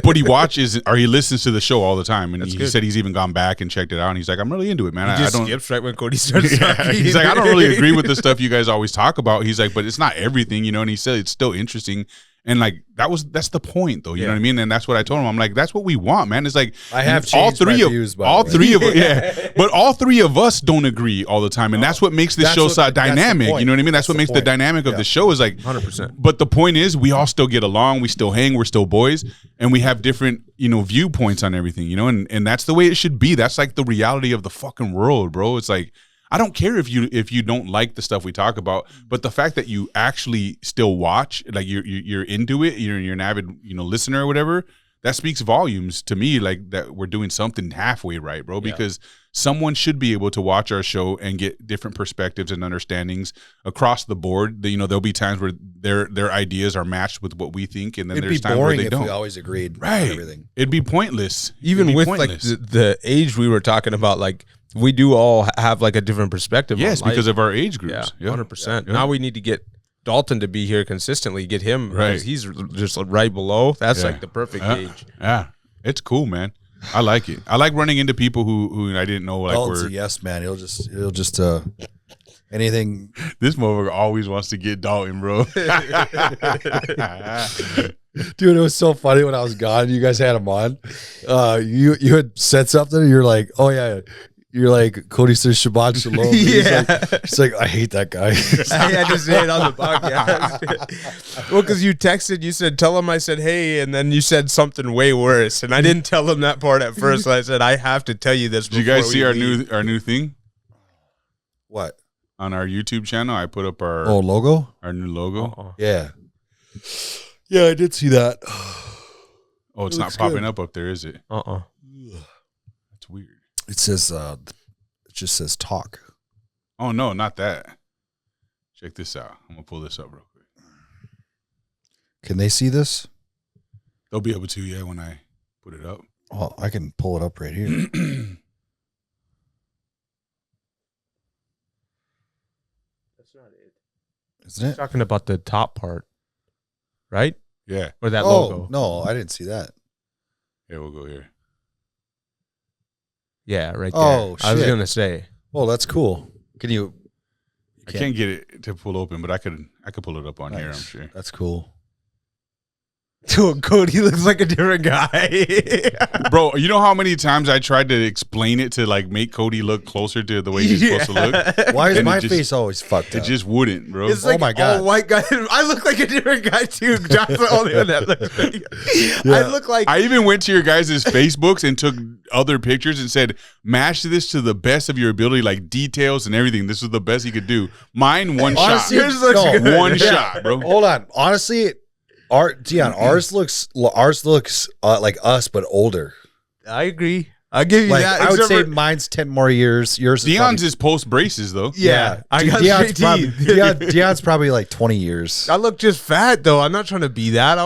S3: But he watches or he listens to the show all the time. And he said he's even gone back and checked it out. And he's like, I'm really into it, man.
S1: He just
S3: I don't
S1: skips right when Cody starts talking.
S3: He's like, I don't really agree with the stuff you guys always talk about. He's like, but it's not everything, you know. And he said it's still interesting. And like that's the point, though. You know what I mean? And that's what I told him. I'm like, that's what we want, man. It's like
S2: I have
S3: all
S2: changed my
S3: three of
S2: views, by
S3: all
S2: the way.
S3: three of yeah, but all three of us don't agree all the time, and that's what makes this
S2: That's
S3: show
S2: what-
S3: so
S2: that's the
S3: dynamic.
S2: point.
S3: You know what I mean? That's
S2: That's
S3: what
S2: the
S3: makes the
S2: point.
S3: dynamic of the show is like
S1: 100%.
S3: But the point is, we all still get along. We still hang. We're still boys, and we have different, you know, viewpoints on everything. You know, and that's the way it should be. That's like the reality of the fucking world, bro. It's like, I don't care if you don't like the stuff we talk about, but the fact that you actually still watch, like you're into it, you're an avid, you know, listener or whatever, that speaks volumes to me. Like that we're doing something halfway right, bro. Because someone should be able to watch our show and get different perspectives and understandings across the board. You know, there'll be times where their ideas are matched with what we think, and then
S2: It'd
S3: there's
S2: be
S3: times where
S2: boring
S3: they
S2: if
S3: don't.
S2: we always agreed
S3: Right.
S2: on everything.
S3: It'd be pointless.
S1: Even
S3: It'd be
S1: with
S3: pointless.
S1: like the age we were talking about, like we do all have like a different perspective.
S3: Yes,
S1: on life.
S3: because of our age
S1: yeah,
S3: groups.
S1: 100%.
S3: Yeah.
S1: Now we need to get Dalton to be here consistently. Get him
S3: Right.
S1: because he's just right below. That's
S3: Yeah.
S1: like the perfect
S3: Yeah.
S1: age.
S3: Yeah, it's cool, man. I like it. I like running into people who I didn't know like
S2: Dalton's
S3: were.
S2: a yes, man. He'll just anything.
S3: This motherfucker always wants to get Dalton, bro.
S2: Dude, it was so funny when I was gone. You guys had him on. You had said something. And you're like, oh yeah. You're like, Cody says Shabbat Shalom. He's like, I hate that guy.
S1: I had to say it on the podcast. Well, because you texted, you said, tell him I said, hey, and then you said something way worse. And I didn't tell him that part at first. So I said, I have to tell you this.
S3: Did you guys
S1: before
S3: see
S1: we
S3: our
S1: leave.
S3: new thing
S2: What?
S3: on our YouTube channel? I put up our
S2: Logo?
S3: our new logo.
S1: Uh-uh.
S2: Yeah. Yeah, I did see that.
S3: Oh, it's
S2: It
S3: not
S2: looks
S3: popping
S2: good.
S3: up there, is it?
S1: Uh-uh.
S3: That's weird.
S2: It says it just says talk.
S3: Oh no, not that. Check this out. I'm gonna pull this up real quick.
S2: Can they see this?
S3: They'll be able to, yeah, when I put it up.
S2: Oh, I can pull it up right here.
S1: That's not it.
S2: Isn't it?
S1: Talking about the top part, right?
S3: Yeah.
S1: Or that
S2: Oh,
S1: logo.
S2: no, I didn't see that.
S3: Here, we'll go here.
S1: Yeah, right there.
S2: Oh,
S1: I was
S2: shit.
S1: going to say.
S2: Oh, that's cool. Can you?
S3: I can't get it to pull open, but I could pull it up on here, I'm
S2: Nice.
S3: sure.
S2: That's cool.
S1: Dude, Cody looks like a different guy.
S3: Bro, you know how many times I tried to explain it to like make Cody look closer to the way he's supposed to look?
S2: Why is
S3: And
S2: my face always fucked
S3: It
S2: up?
S3: just wouldn't, bro.
S1: It's like
S2: my God.
S1: all white guy. I look like a different guy too. John's the only one that looks like you. I look like
S3: I even went to your guys' Facebooks and took other pictures and said, match this to the best of your ability, like details and everything. This was the best he could do. Mine, one
S2: Honestly,
S3: shot.
S1: Yours looks good.
S3: One shot, bro.
S2: Hold on. Honestly, ours looks like us, but older.
S1: I agree. I'll give you
S2: Like
S1: that.
S2: I would
S1: except
S2: say
S1: for-
S2: mine's 10 more years. Yours is
S3: Dion's
S2: probably,
S3: is post braces, though.
S1: yeah, I got
S2: Dion's
S1: straight
S2: probably,
S1: teeth.
S2: Dion's probably like 20 years.
S1: I look just fat though. I'm not trying to be that.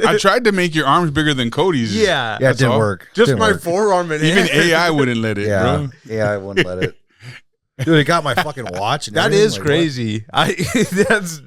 S3: I tried to make your arms bigger than Cody's.
S1: yeah,
S2: Yeah, it didn't
S3: all.
S2: work.
S1: just
S2: Didn't
S1: my
S2: work.
S1: forearm and
S3: Even
S1: hand.
S3: AI wouldn't let it,
S2: Yeah,
S3: bro.
S2: yeah, I wouldn't let it. Dude, it got my fucking watch. And
S1: That
S2: everything.
S1: is
S2: Like,
S1: crazy.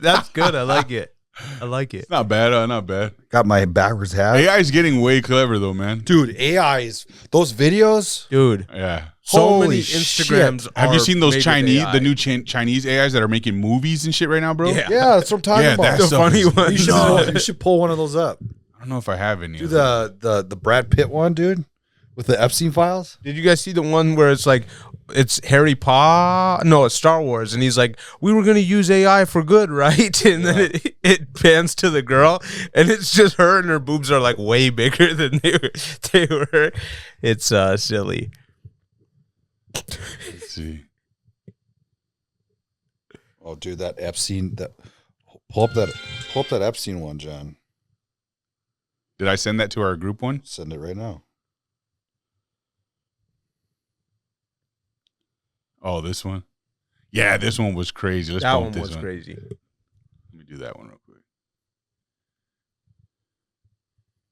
S1: That's good. I like it. I like it.
S3: Not bad, not bad.
S2: what? Got my backwards hat.
S3: AI is getting way clever, though, man.
S2: Dude, AI is those videos.
S1: Dude,
S3: Yeah.
S1: so
S2: Holy
S1: many
S2: shit.
S1: Instagrams.
S3: Have you
S1: are
S3: seen those
S1: made with
S3: Chinese,
S1: AI.
S3: the new Chinese AIs that are making movies and shit right now, bro?
S1: Yeah.
S2: Yeah, that's what I'm talking
S3: Yeah,
S2: about.
S3: that's
S1: the
S3: stuff
S1: funny
S3: is
S1: one?
S2: You should pull one of those up.
S3: I don't know if I have any.
S2: Do
S3: of them.
S2: the Brad Pitt one, dude, with the Epstein files.
S1: Did you guys see the one where it's like it's Harry Potter? No, it's Star Wars, and he's like, "We were gonna use AI for good, right?" And then it pans to the girl, and it's just her, and her boobs are like way bigger than they were. It's silly.
S3: Let's see.
S2: Oh, dude, that Epstein. Pull up that Epstein one, John.
S3: Did I send that to our group one?
S2: Send it right now.
S3: Oh, this one? Yeah, this one was crazy. Let's
S1: That
S3: bump
S1: one
S3: this
S1: was
S3: one.
S1: crazy.
S3: Let me do that one real quick.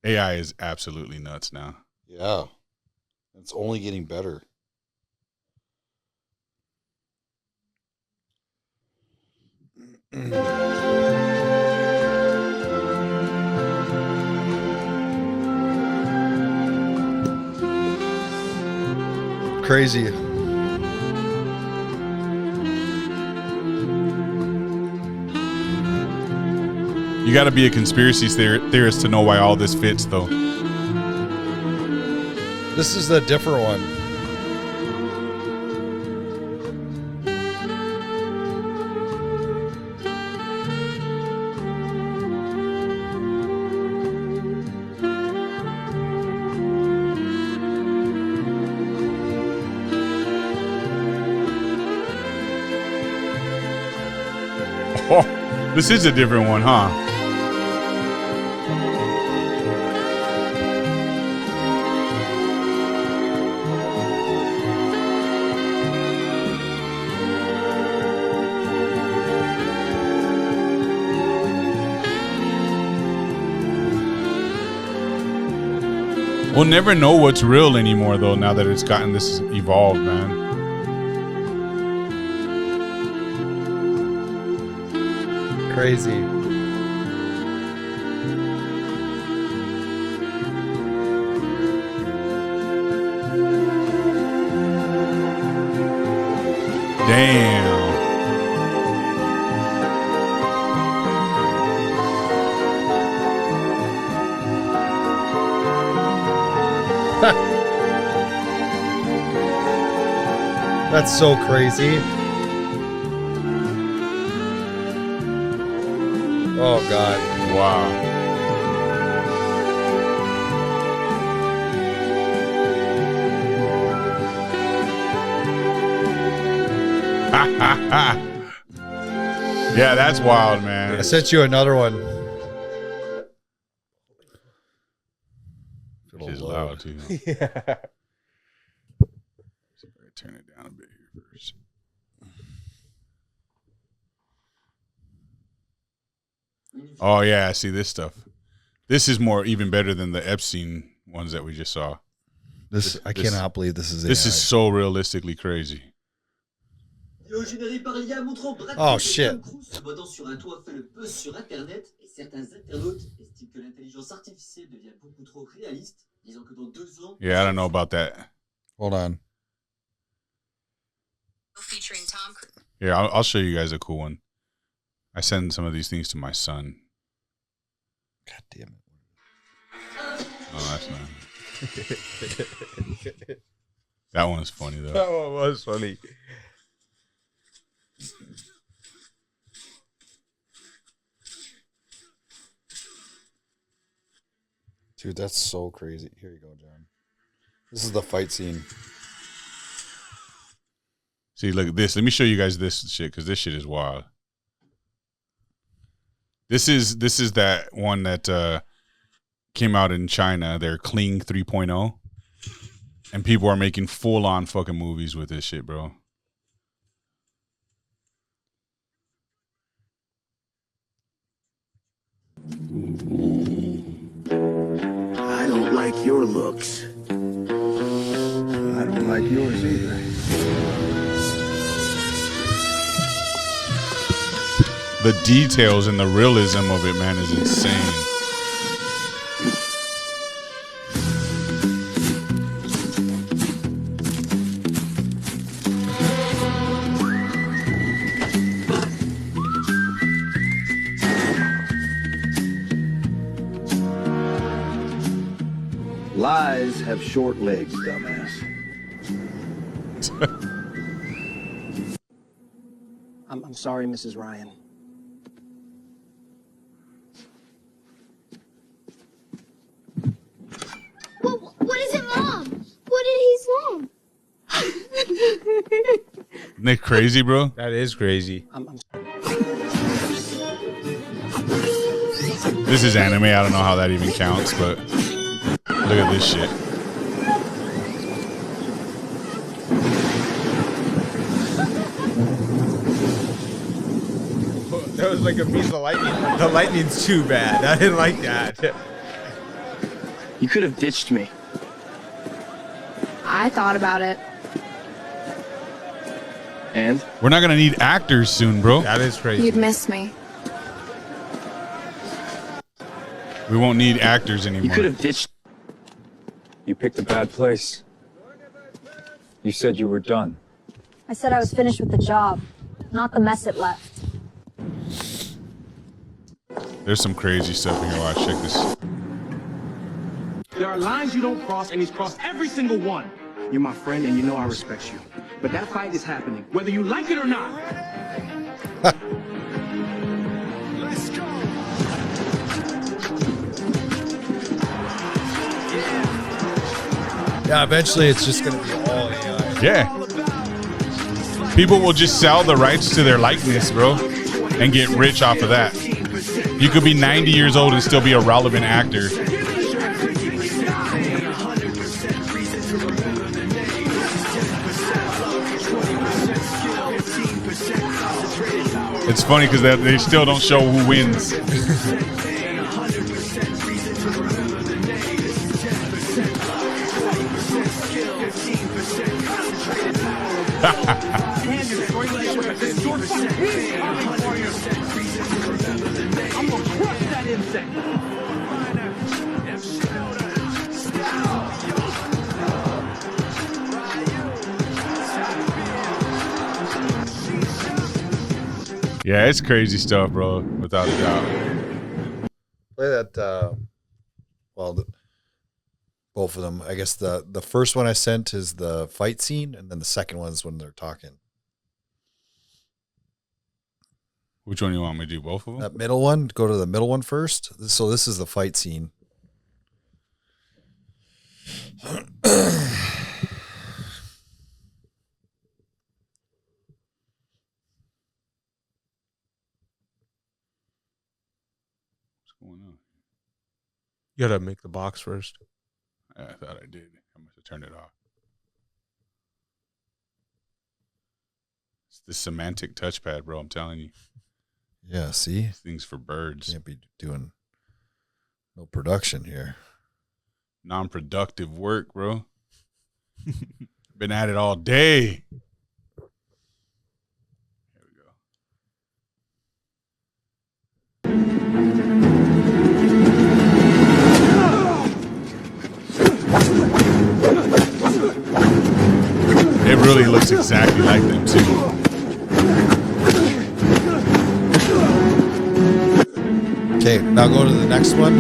S3: AI is absolutely nuts now.
S2: Yeah, it's only getting better. Crazy.
S3: You got to be a conspiracy theorist to know why all this fits, though.
S2: This is the different one.
S3: Oh, this is a different one, huh? We'll never know what's real anymore, though, now that it's gotten this evolved, man.
S2: Crazy.
S3: Damn.
S2: That's so crazy. Oh God.
S3: Wow. Yeah, that's wild,
S2: I
S3: man.
S2: sent you another one.
S3: It's loud too.
S1: Yeah.
S3: Turn it down a bit here first. Oh yeah, see this stuff. This is more even better than the Epstein ones that we just saw.
S2: I cannot believe this is
S3: This
S2: AI.
S3: is so realistically crazy.
S2: Oh shit.
S4: Sur un toit fait le buzz sur Internet et certains internautes estiment que l'intelligence artificielle devient beaucoup trop réaliste, disant que dans 2 ans.
S3: Yeah, I don't know about that.
S2: Hold on.
S5: Featuring Tom Cruise.
S3: Here, I'll show you guys a cool one. I send some of these things to my son.
S2: God damn it.
S3: Oh, that's not. That one's funny though.
S1: That one was funny.
S2: Dude, that's so crazy. Here you go, John. This is the fight scene.
S3: See, look at this. Let me show you guys this shit because this shit is wild. This is that one that came out in China. They're Kling 3.0, and people are making full on fucking movies with this shit, bro.
S5: I don't like your looks. I don't like yours either.
S3: The details and the realism of it, man, is insane.
S5: Lies have short legs, dumbass.
S6: I'm sorry, Mrs. Ryan.
S7: What is it, Mom? What did he say?
S3: Isn't that crazy, bro?
S1: That is crazy.
S3: This is anime. I don't know how that even counts, but look at this shit.
S1: That was like a piece of lightning. The lightning's too bad. I didn't like that.
S6: You could have ditched me.
S7: I thought about it.
S6: And?
S3: We're not gonna need actors soon, bro.
S1: That is crazy.
S7: You'd miss me.
S3: We won't need actors anymore.
S6: You could have ditched.
S8: You picked a bad place. You said you were done.
S9: I said I was finished with the job, not the mess it left.
S3: There's some crazy stuff in here. Watch, check this.
S10: There are lines you don't cross, and he's crossed every single one.
S6: You're my friend, and you know I respect you. But that fight is happening,
S10: Whether you like it or not.
S5: Let's go.
S2: Yeah, eventually it's just going to be all AI.
S3: Yeah. People will just sell the rights to their likeness, bro, and get rich off of that. You could be 90 years old and still be a relevant actor. It's funny because they still don't show who wins.
S10: I'm gonna crush that insect.
S3: Yeah, it's crazy stuff, bro, without a doubt.
S2: Play that, both of them. I guess the first one I sent is the fight scene, and then the second one is when they're talking.
S3: Which one do you want me to do? Both of them?
S2: That middle one, go to the middle one first. So this is the fight scene.
S1: You gotta make the box first.
S3: I thought I did. I must have turned it off. It's the semantic touchpad, bro. I'm telling you.
S2: Yeah, see?
S3: This thing's for birds.
S2: Can't be doing no production here.
S3: Non-productive work, bro. Been at it all day. Here we go. It really looks exactly like them too.
S2: Okay, now go to the next one.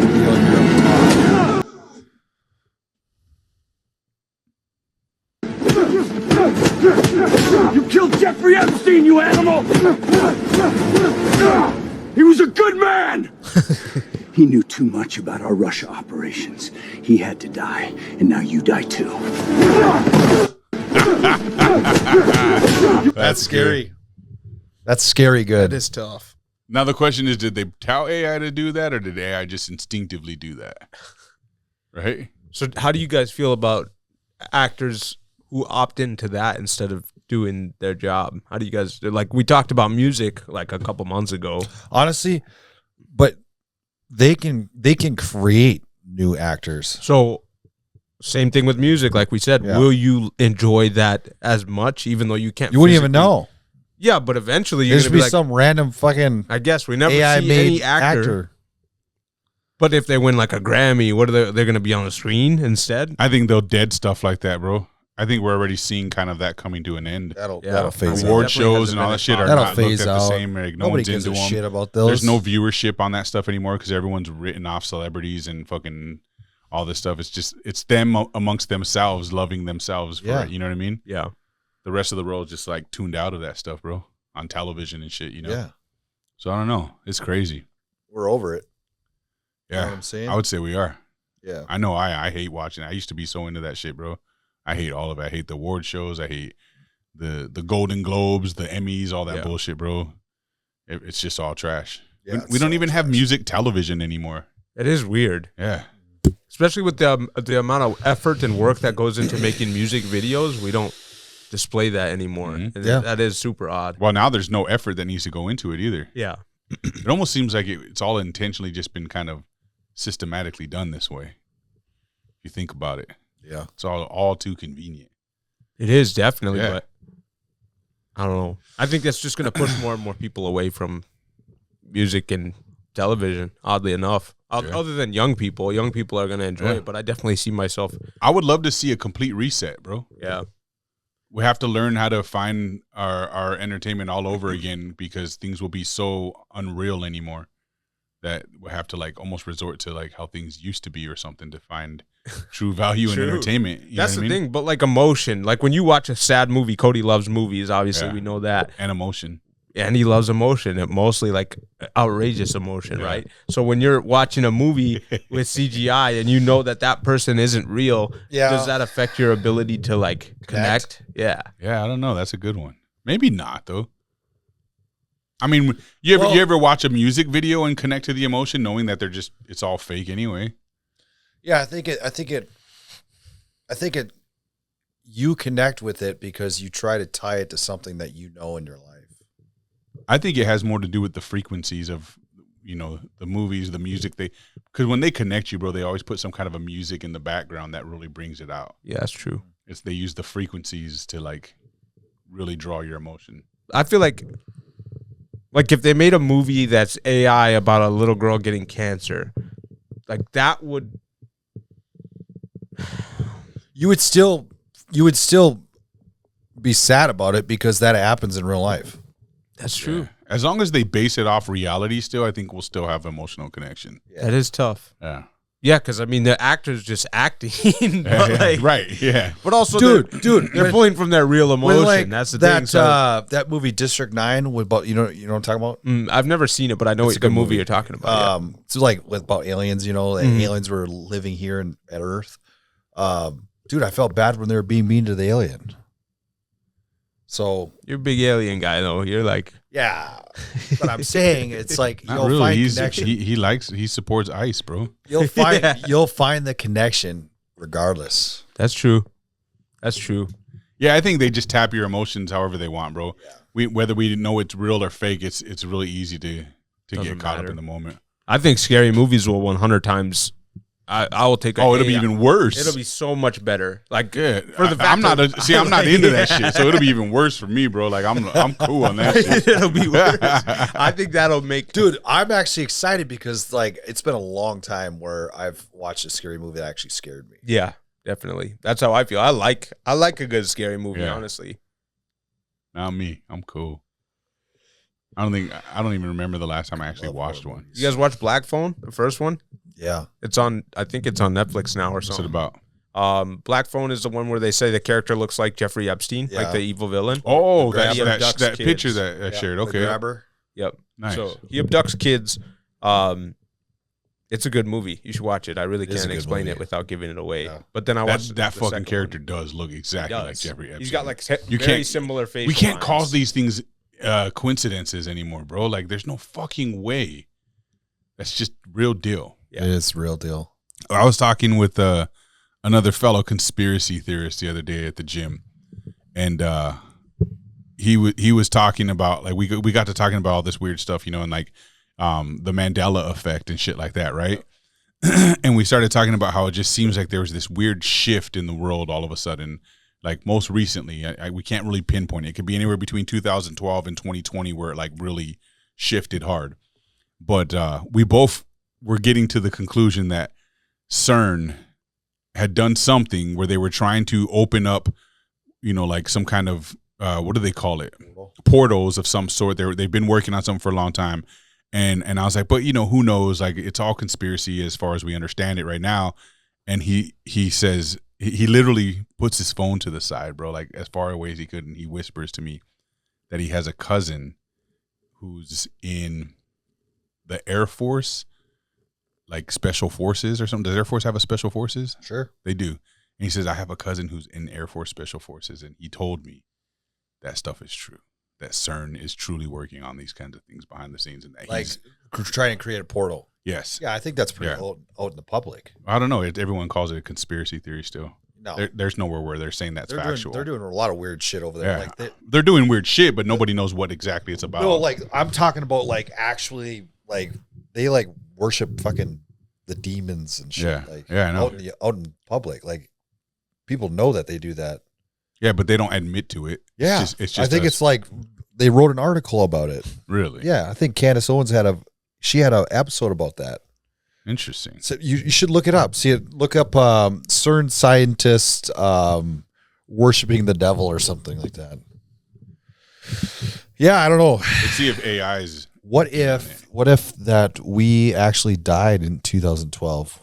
S5: You killed Jeffrey Epstein, you animal! He was a good man! He knew too much about our Russia operations. He had to die, and now you die too.
S2: That's scary. That's scary good.
S1: That is tough.
S3: Now the question is, did they tell AI to do that, or did AI just instinctively do that? Right?
S1: So how do you guys feel about actors who opt into that instead of doing their job? How do you guys, like, we talked about music like a couple months ago.
S2: Honestly, but they can create new actors.
S1: So same thing with music, like we said.
S2: Yeah.
S1: Will you enjoy that as much, even though you can't?
S2: You wouldn't even know.
S1: Yeah, but eventually you're
S2: There's
S1: gonna
S2: be
S1: be like,
S2: some random fucking
S1: I guess we never
S2: AI
S1: see
S2: made
S1: any actor. But if they win like a Grammy, what are they're going to be on the screen instead?
S3: I think they'll dead stuff like that, bro. I think we're already seeing kind of that coming to an end.
S2: that'll phase out.
S3: Award shows and all that shit are
S2: That'll
S3: not looked
S2: phase
S3: at the
S2: out.
S3: same. Like, no
S2: Nobody
S3: one's
S2: gives
S3: into
S2: a
S3: them.
S2: shit about those.
S3: There's no viewership on that stuff anymore because everyone's written off celebrities and fucking all this stuff. It's them amongst themselves, loving themselves for it. You know what I mean?
S1: Yeah.
S3: The rest of the world just like tuned out of that stuff, bro, on television and shit. You know?
S2: Yeah.
S3: So I don't know. It's crazy.
S2: We're over it.
S3: Yeah.
S2: You know what I'm saying?
S3: I would say we are.
S2: Yeah.
S3: I know. I hate watching. I used to be so into that shit, bro. I hate all of it. I hate the award shows. I hate the Golden Globes, the Emmys, all that bullshit, bro. It's just all trash.
S2: Yeah,
S3: we don't even have music television anymore.
S1: It is weird.
S3: Yeah.
S1: Especially with the amount of effort and work that goes into making music videos, we don't display that anymore.
S3: Mm-hmm.
S1: And
S2: Yeah.
S1: that is super odd.
S3: Well, now there's no effort that needs to go into it either.
S1: Yeah.
S3: It almost seems like it's all intentionally just been kind of systematically done this way. If you think about it.
S2: Yeah.
S3: It's all too convenient.
S1: It is definitely,
S3: Yeah.
S1: but I don't know. I think that's just going to push more and more people away from music and television, oddly enough. Other than young people are going to enjoy it, but I definitely see myself.
S3: I would love to see a complete reset, bro.
S1: Yeah.
S3: We have to learn how to find our entertainment all over again because things will be so unreal anymore that we have to like almost resort to like how things used to be or something to find true value in entertainment. You
S1: That's
S3: know
S1: the
S3: what I mean?
S1: thing. But like emotion, like when you watch a sad movie, Cody loves movies. Obviously,
S3: Yeah.
S1: we know that.
S3: And emotion.
S1: And he loves emotion, and mostly like outrageous emotion, right? So when you're watching a movie with CGI and you know that person isn't real, does that affect your ability to like connect? Yeah.
S3: Yeah, I don't know. That's a good one. Maybe not though. I mean, you ever watch a music video and connect to the emotion knowing that it's all fake anyway?
S2: Yeah, I think it you connect with it because you try to tie it to something that you know in your life.
S3: I think it has more to do with the frequencies of, the movies, the music. Because when they connect you, bro, they always put some kind of a music in the background that really brings it out.
S1: Yeah, that's true.
S3: They use the frequencies to like really draw your emotion.
S1: I feel like if they made a movie that's AI about a little girl getting cancer, like that would
S2: You would still be sad about it because that happens in real life.
S1: That's true.
S3: Yeah. As long as they base it off reality still, I think we'll still have emotional connection.
S1: Yeah. That is tough.
S3: Yeah.
S1: Yeah, because I mean the actor's just acting, but like,
S3: right? Yeah,
S1: but also,
S2: dude,
S1: they're pulling from their real emotion. That's the thing. So,
S2: that movie District 9 with about you know what I'm talking about.
S1: I've never seen it, but I know
S2: It's
S1: it's
S2: a good
S1: the movie
S2: movie.
S1: you're talking about.
S2: So like with about aliens, aliens were living here at Earth. Dude, I felt bad when they were being mean to the alien. So
S1: You're a big alien guy, though. You're like,
S2: yeah, but I'm saying it's like
S3: Not
S2: you'll
S3: really.
S2: find
S3: He's,
S2: connection.
S3: he supports ICE, bro.
S2: You'll find the connection regardless.
S1: that's true. That's true.
S3: Yeah, I think they just tap your emotions however they want, bro. Yeah. Whether we know it's real or fake, it's really easy to get caught up in the moment.
S1: I think scary movies will 100 times. I will take.
S3: It'll be even worse.
S1: It'll be so much better. Like,
S3: Yeah,
S1: for the fact
S3: I'm not
S1: that-
S3: not into that shit, so it'll be even worse for me, bro. Like I'm cool on that shit.
S1: It'll be worse. I think that'll make.
S2: Dude, I'm actually excited because like it's been a long time where I've watched a scary movie that actually scared me.
S1: Yeah, definitely. That's how I feel. I like a good scary movie.
S3: Yeah.
S1: Honestly.
S3: Not me. I'm cool. I don't even remember the last time I actually watched one.
S1: You guys watch Black Phone, the first one?
S2: Yeah.
S1: I think it's on Netflix now or something.
S3: What's it about?
S1: Black Phone is the one where they say the character looks like Jeffrey Epstein, like the evil villain.
S3: Oh,
S1: He abducts
S3: that
S1: kids.
S3: picture that I shared. Okay.
S2: The grabber.
S1: Yep.
S3: Nice.
S1: So he abducts kids. It's a good movie. You should watch it. I really can't explain it without giving it away. Yeah. But then I watched
S3: that fucking character does look exactly like Jeffrey Epstein.
S1: He's got like very similar facial
S3: We can't
S1: lines.
S3: call these things coincidences anymore, bro. Like, there's no fucking way. That's just real deal.
S2: Yeah. It is real deal.
S3: I was talking with another fellow conspiracy theorist the other day at the gym, and he was talking about, like, we got to talking about all this weird stuff, and like the Mandela effect and shit like that, right? And we started talking about how it just seems like there was this weird shift in the world all of a sudden. Like, most recently, we can't really pinpoint it. It could be anywhere between 2012 and 2020 where it like really shifted hard. But we both were getting to the conclusion that CERN had done something where they were trying to open up, like some kind of, what do they call it? Portals of some sort. They've been working on something for a long time. And I was like, but who knows? Like, it's all conspiracy as far as we understand it right now. And he says, he literally puts his phone to the side, bro, like as far away as he could. And he whispers to me that he has a cousin who's in the Air Force, like Special Forces or something. Does Air Force have a Special Forces?
S2: Sure.
S3: They do. And he says, I have a cousin who's in Air Force Special Forces. And he told me that stuff is true. That CERN is truly working on these kinds of things behind the scenes, and that
S2: like trying to create a portal.
S3: Yes.
S2: Yeah, I think that's pretty out in the public.
S3: I don't know. Everyone calls it a conspiracy theory still.
S2: No.
S3: There's nowhere where they're saying that's factual.
S2: They're doing a lot of weird shit over there.
S3: Yeah.
S2: Like
S3: they're doing weird shit, but nobody knows what exactly it's about.
S2: No, like I'm talking about like actually like they like worship fucking the demons and shit.
S3: Yeah.
S2: Like
S3: I know.
S2: Out in public. Like people know that they do that.
S3: Yeah, but they don't admit to it.
S2: Yeah.
S3: It's just
S2: I think it's like they wrote an article about it.
S3: Really?
S2: Yeah. I think Candace Owens had an episode about that.
S3: Interesting.
S2: So you should look it up. Look up CERN scientist worshiping the devil or something like that. Yeah, I don't know.
S3: Let's see if AI is.
S2: What if that we actually died in 2012?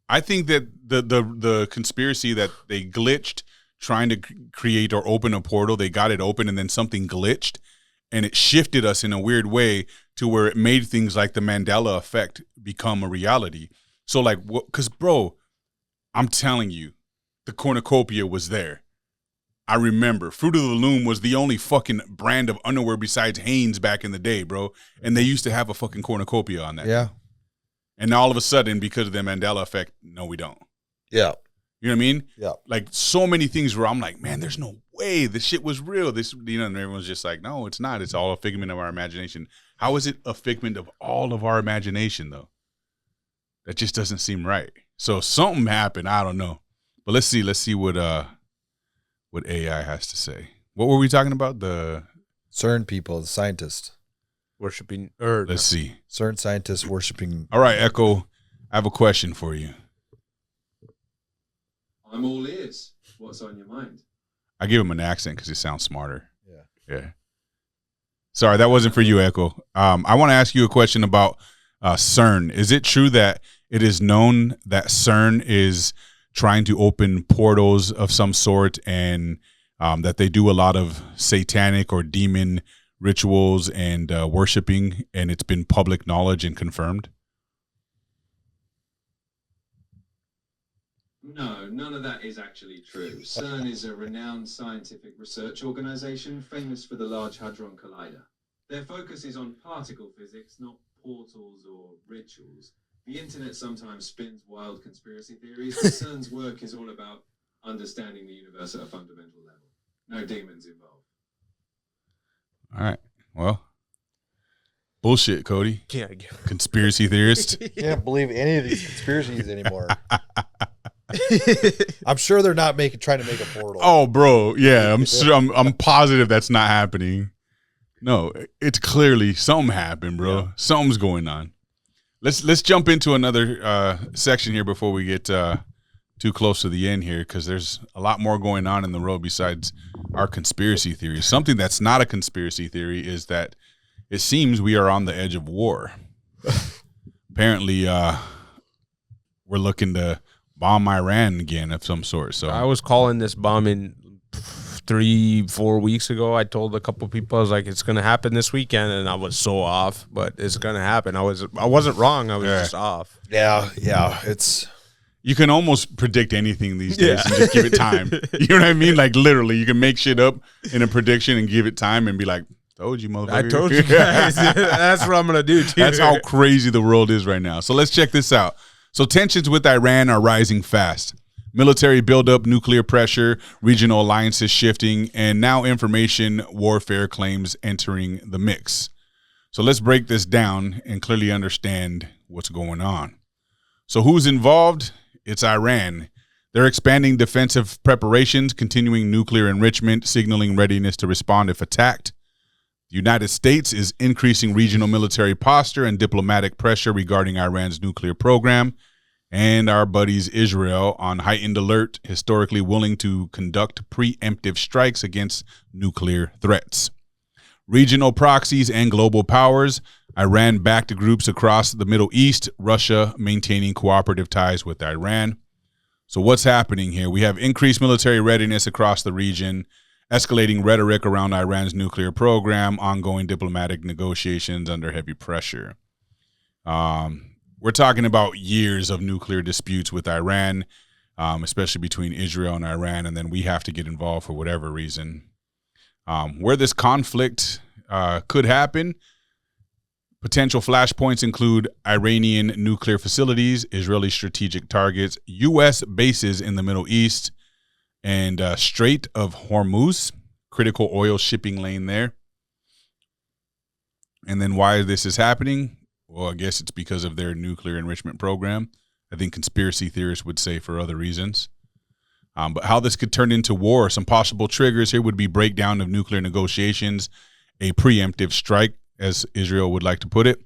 S3: I think that the conspiracy that they glitched trying to create or open a portal, they got it open and then something glitched and it shifted us in a weird way to where it made things like the Mandela effect become a reality. So like, because bro, I'm telling you, the cornucopia was there. I remember Fruit of the Loom was the only fucking brand of underwear besides Hanes back in the day, bro. And they used to have a fucking cornucopia on that.
S2: Yeah.
S3: And all of a sudden, because of the Mandela effect, no, we don't.
S2: Yeah.
S3: You know what I mean?
S2: Yeah.
S3: Like so many things where I'm like, man, there's no way this shit was real. This, and everyone's just like, no, it's not. It's all a figment of our imagination. How is it a figment of all of our imagination though? That just doesn't seem right. So something happened. I don't know. But let's see what AI has to say. What were we talking about? The
S2: CERN people, the scientists
S1: worshiping.
S3: Let's see.
S2: CERN scientists worshiping.
S3: All right, Echo. I have a question for you.
S11: I'm all ears. What's on your mind?
S3: I give him an accent because he sounds smarter.
S2: Yeah.
S3: Sorry, that wasn't for you, Echo. I want to ask you a question about CERN. Is it true that it is known that CERN is trying to open portals of some sort and that they do a lot of satanic or demon rituals and worshiping, and it's been public knowledge and confirmed?
S11: No, none of that is actually true. CERN is a renowned scientific research organization famous for the Large Hadron Collider. Their focus is on particle physics, not portals or rituals. The internet sometimes spins wild conspiracy theories, but CERN's work is all about understanding the universe at a fundamental level. No demons involved.
S3: All right. Well, bullshit, Cody.
S1: Yeah.
S3: Conspiracy theorist.
S2: Can't believe any of these conspiracies anymore. I'm sure they're not trying to make a portal.
S3: Oh, bro. Yeah, I'm positive that's not happening. No, it's clearly something happened, bro. Yeah. Something's going on. Let's jump into another section here before we get too close to the end here, because there's a lot more going on in the world besides our conspiracy theories. Something that's not a conspiracy theory is that it seems we are on the edge of war. Apparently, we're looking to bomb Iran again of some sort. So
S1: I was calling this bombing 3-4 weeks ago. I told a couple people, I was like, it's gonna happen this weekend, and I was so off, but it's gonna happen. I wasn't wrong. I was just off.
S2: Yeah, it's.
S3: You can almost predict anything these days and just give it time. You know what I mean? Like literally, you can make shit up in a prediction and give it time and be like, "Told you, motherfucker."
S1: I told you guys. That's what I'm gonna do too.
S3: That's how crazy the world is right now. So let's check this out. So tensions with Iran are rising fast. Military buildup, nuclear pressure, regional alliances shifting, and now information warfare claims entering the mix. So let's break this down and clearly understand what's going on. So who's involved? It's Iran. They're expanding defensive preparations, continuing nuclear enrichment, signaling readiness to respond if attacked. The United States is increasing regional military posture and diplomatic pressure regarding Iran's nuclear program. And our buddies Israel on heightened alert, historically willing to conduct preemptive strikes against nuclear threats. Regional proxies and global powers, Iran-backed groups across the Middle East, Russia maintaining cooperative ties with Iran. So what's happening here? We have increased military readiness across the region, escalating rhetoric around Iran's nuclear program, ongoing diplomatic negotiations under heavy pressure. We're talking about years of nuclear disputes with Iran, especially between Israel and Iran, and then we have to get involved for whatever reason. Where this conflict could happen, potential flashpoints include Iranian nuclear facilities, Israeli strategic targets, U.S. bases in the Middle East, and Strait of Hormuz, critical oil shipping lane there. And then why this is happening? Well, I guess it's because of their nuclear enrichment program. I think conspiracy theorists would say for other reasons. But how this could turn into war, some possible triggers here would be breakdown of nuclear negotiations, a preemptive strike, as Israel would like to put it,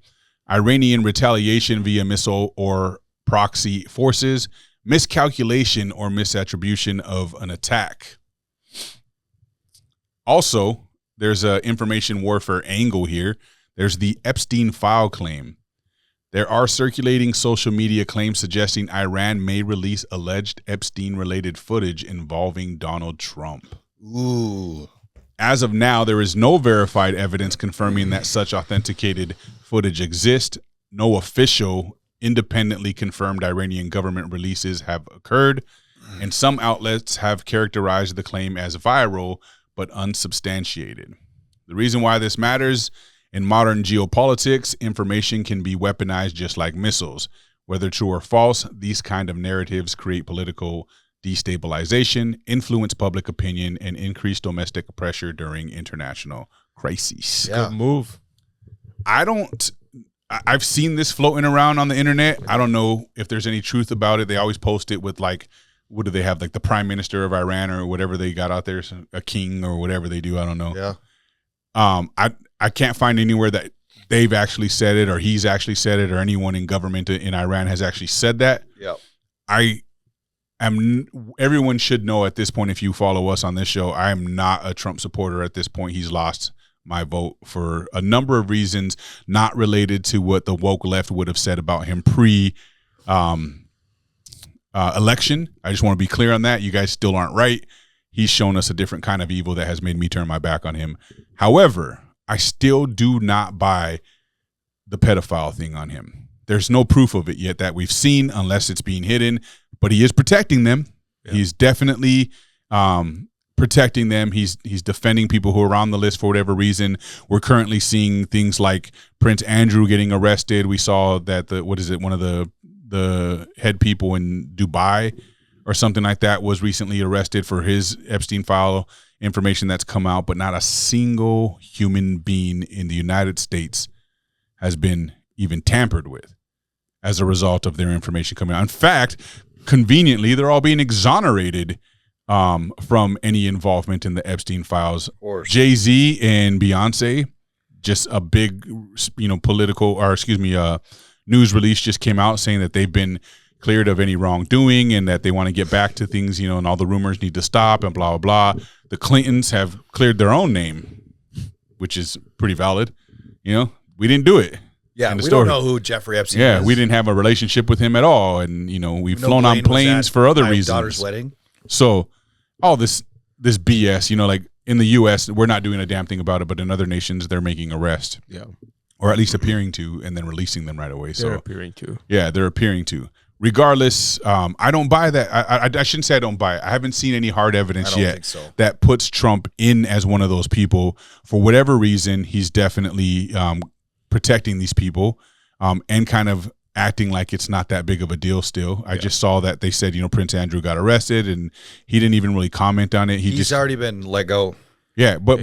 S3: Iranian retaliation via missile or proxy forces, miscalculation or misattribution of an attack. Also, there's an information warfare angle here. There's the Epstein file claim. There are circulating social media claims suggesting Iran may release alleged Epstein-related footage involving Donald Trump.
S2: Ooh.
S3: As of now, there is no verified evidence confirming that such authenticated footage exists. No official, independently confirmed Iranian government releases have occurred, and some outlets have characterized the claim as viral but unsubstantiated. The reason why this matters: in modern geopolitics, information can be weaponized just like missiles. Whether true or false, these kind of narratives create political destabilization, influence public opinion, and increase domestic pressure during international crises.
S1: Yeah. Good move.
S3: I've seen this floating around on the internet. I don't know if there's any truth about it. They always post it with, like, what do they have? Like the prime minister of Iran or whatever they got out there, a king or whatever they do. I don't know.
S2: Yeah.
S3: I can't find anywhere that they've actually said it or he's actually said it or anyone in government in Iran has actually said that.
S2: Yeah.
S3: Everyone should know at this point, if you follow us on this show, I am not a Trump supporter at this point. He's lost my vote for a number of reasons, not related to what the woke left would have said about him election. I just want to be clear on that. You guys still aren't right. He's shown us a different kind of evil that has made me turn my back on him. However, I still do not buy the pedophile thing on him. There's no proof of it yet that we've seen, unless it's being hidden, but he is protecting them. Yeah. He's definitely protecting them. He's defending people who are on the list for whatever reason. We're currently seeing things like Prince Andrew getting arrested. We saw that one of the head people in Dubai or something like that was recently arrested for his Epstein file information that's come out, but not a single human being in the United States has been even tampered with as a result of their information coming out. In fact, conveniently, they're all being exonerated from any involvement in the Epstein files. Jay-Z and Beyonce, just a big, news release just came out saying that they've been cleared of any wrongdoing and that they want to get back to things, and all the rumors need to stop and blah, blah, blah. The Clintons have cleared their own name, which is pretty valid. You know, we didn't do it.
S2: Yeah, we
S3: story.
S2: don't know who Jeffrey Epstein
S3: is.
S2: is.
S3: We didn't have a relationship with him at all. And, you know, we've flown on planes for other reasons.
S2: Daughter's wedding.
S3: So all this BS, you know, like in the U.S., we're not doing a damn thing about it, but in other nations, they're making arrests.
S1: Yeah.
S3: Or at least appearing to, and then releasing them right away.
S1: They're appearing to.
S3: Yeah, they're appearing to. Regardless, I don't buy that. I shouldn't say I don't buy it. I haven't seen any hard evidence yet that puts Trump in as one of those people. For whatever reason, he's definitely protecting these people and kind of acting like it's not that big of a deal still. I just saw that they said, you know, Prince Andrew got arrested and he didn't even really comment on it.
S2: He's already been let go.
S3: Yeah, but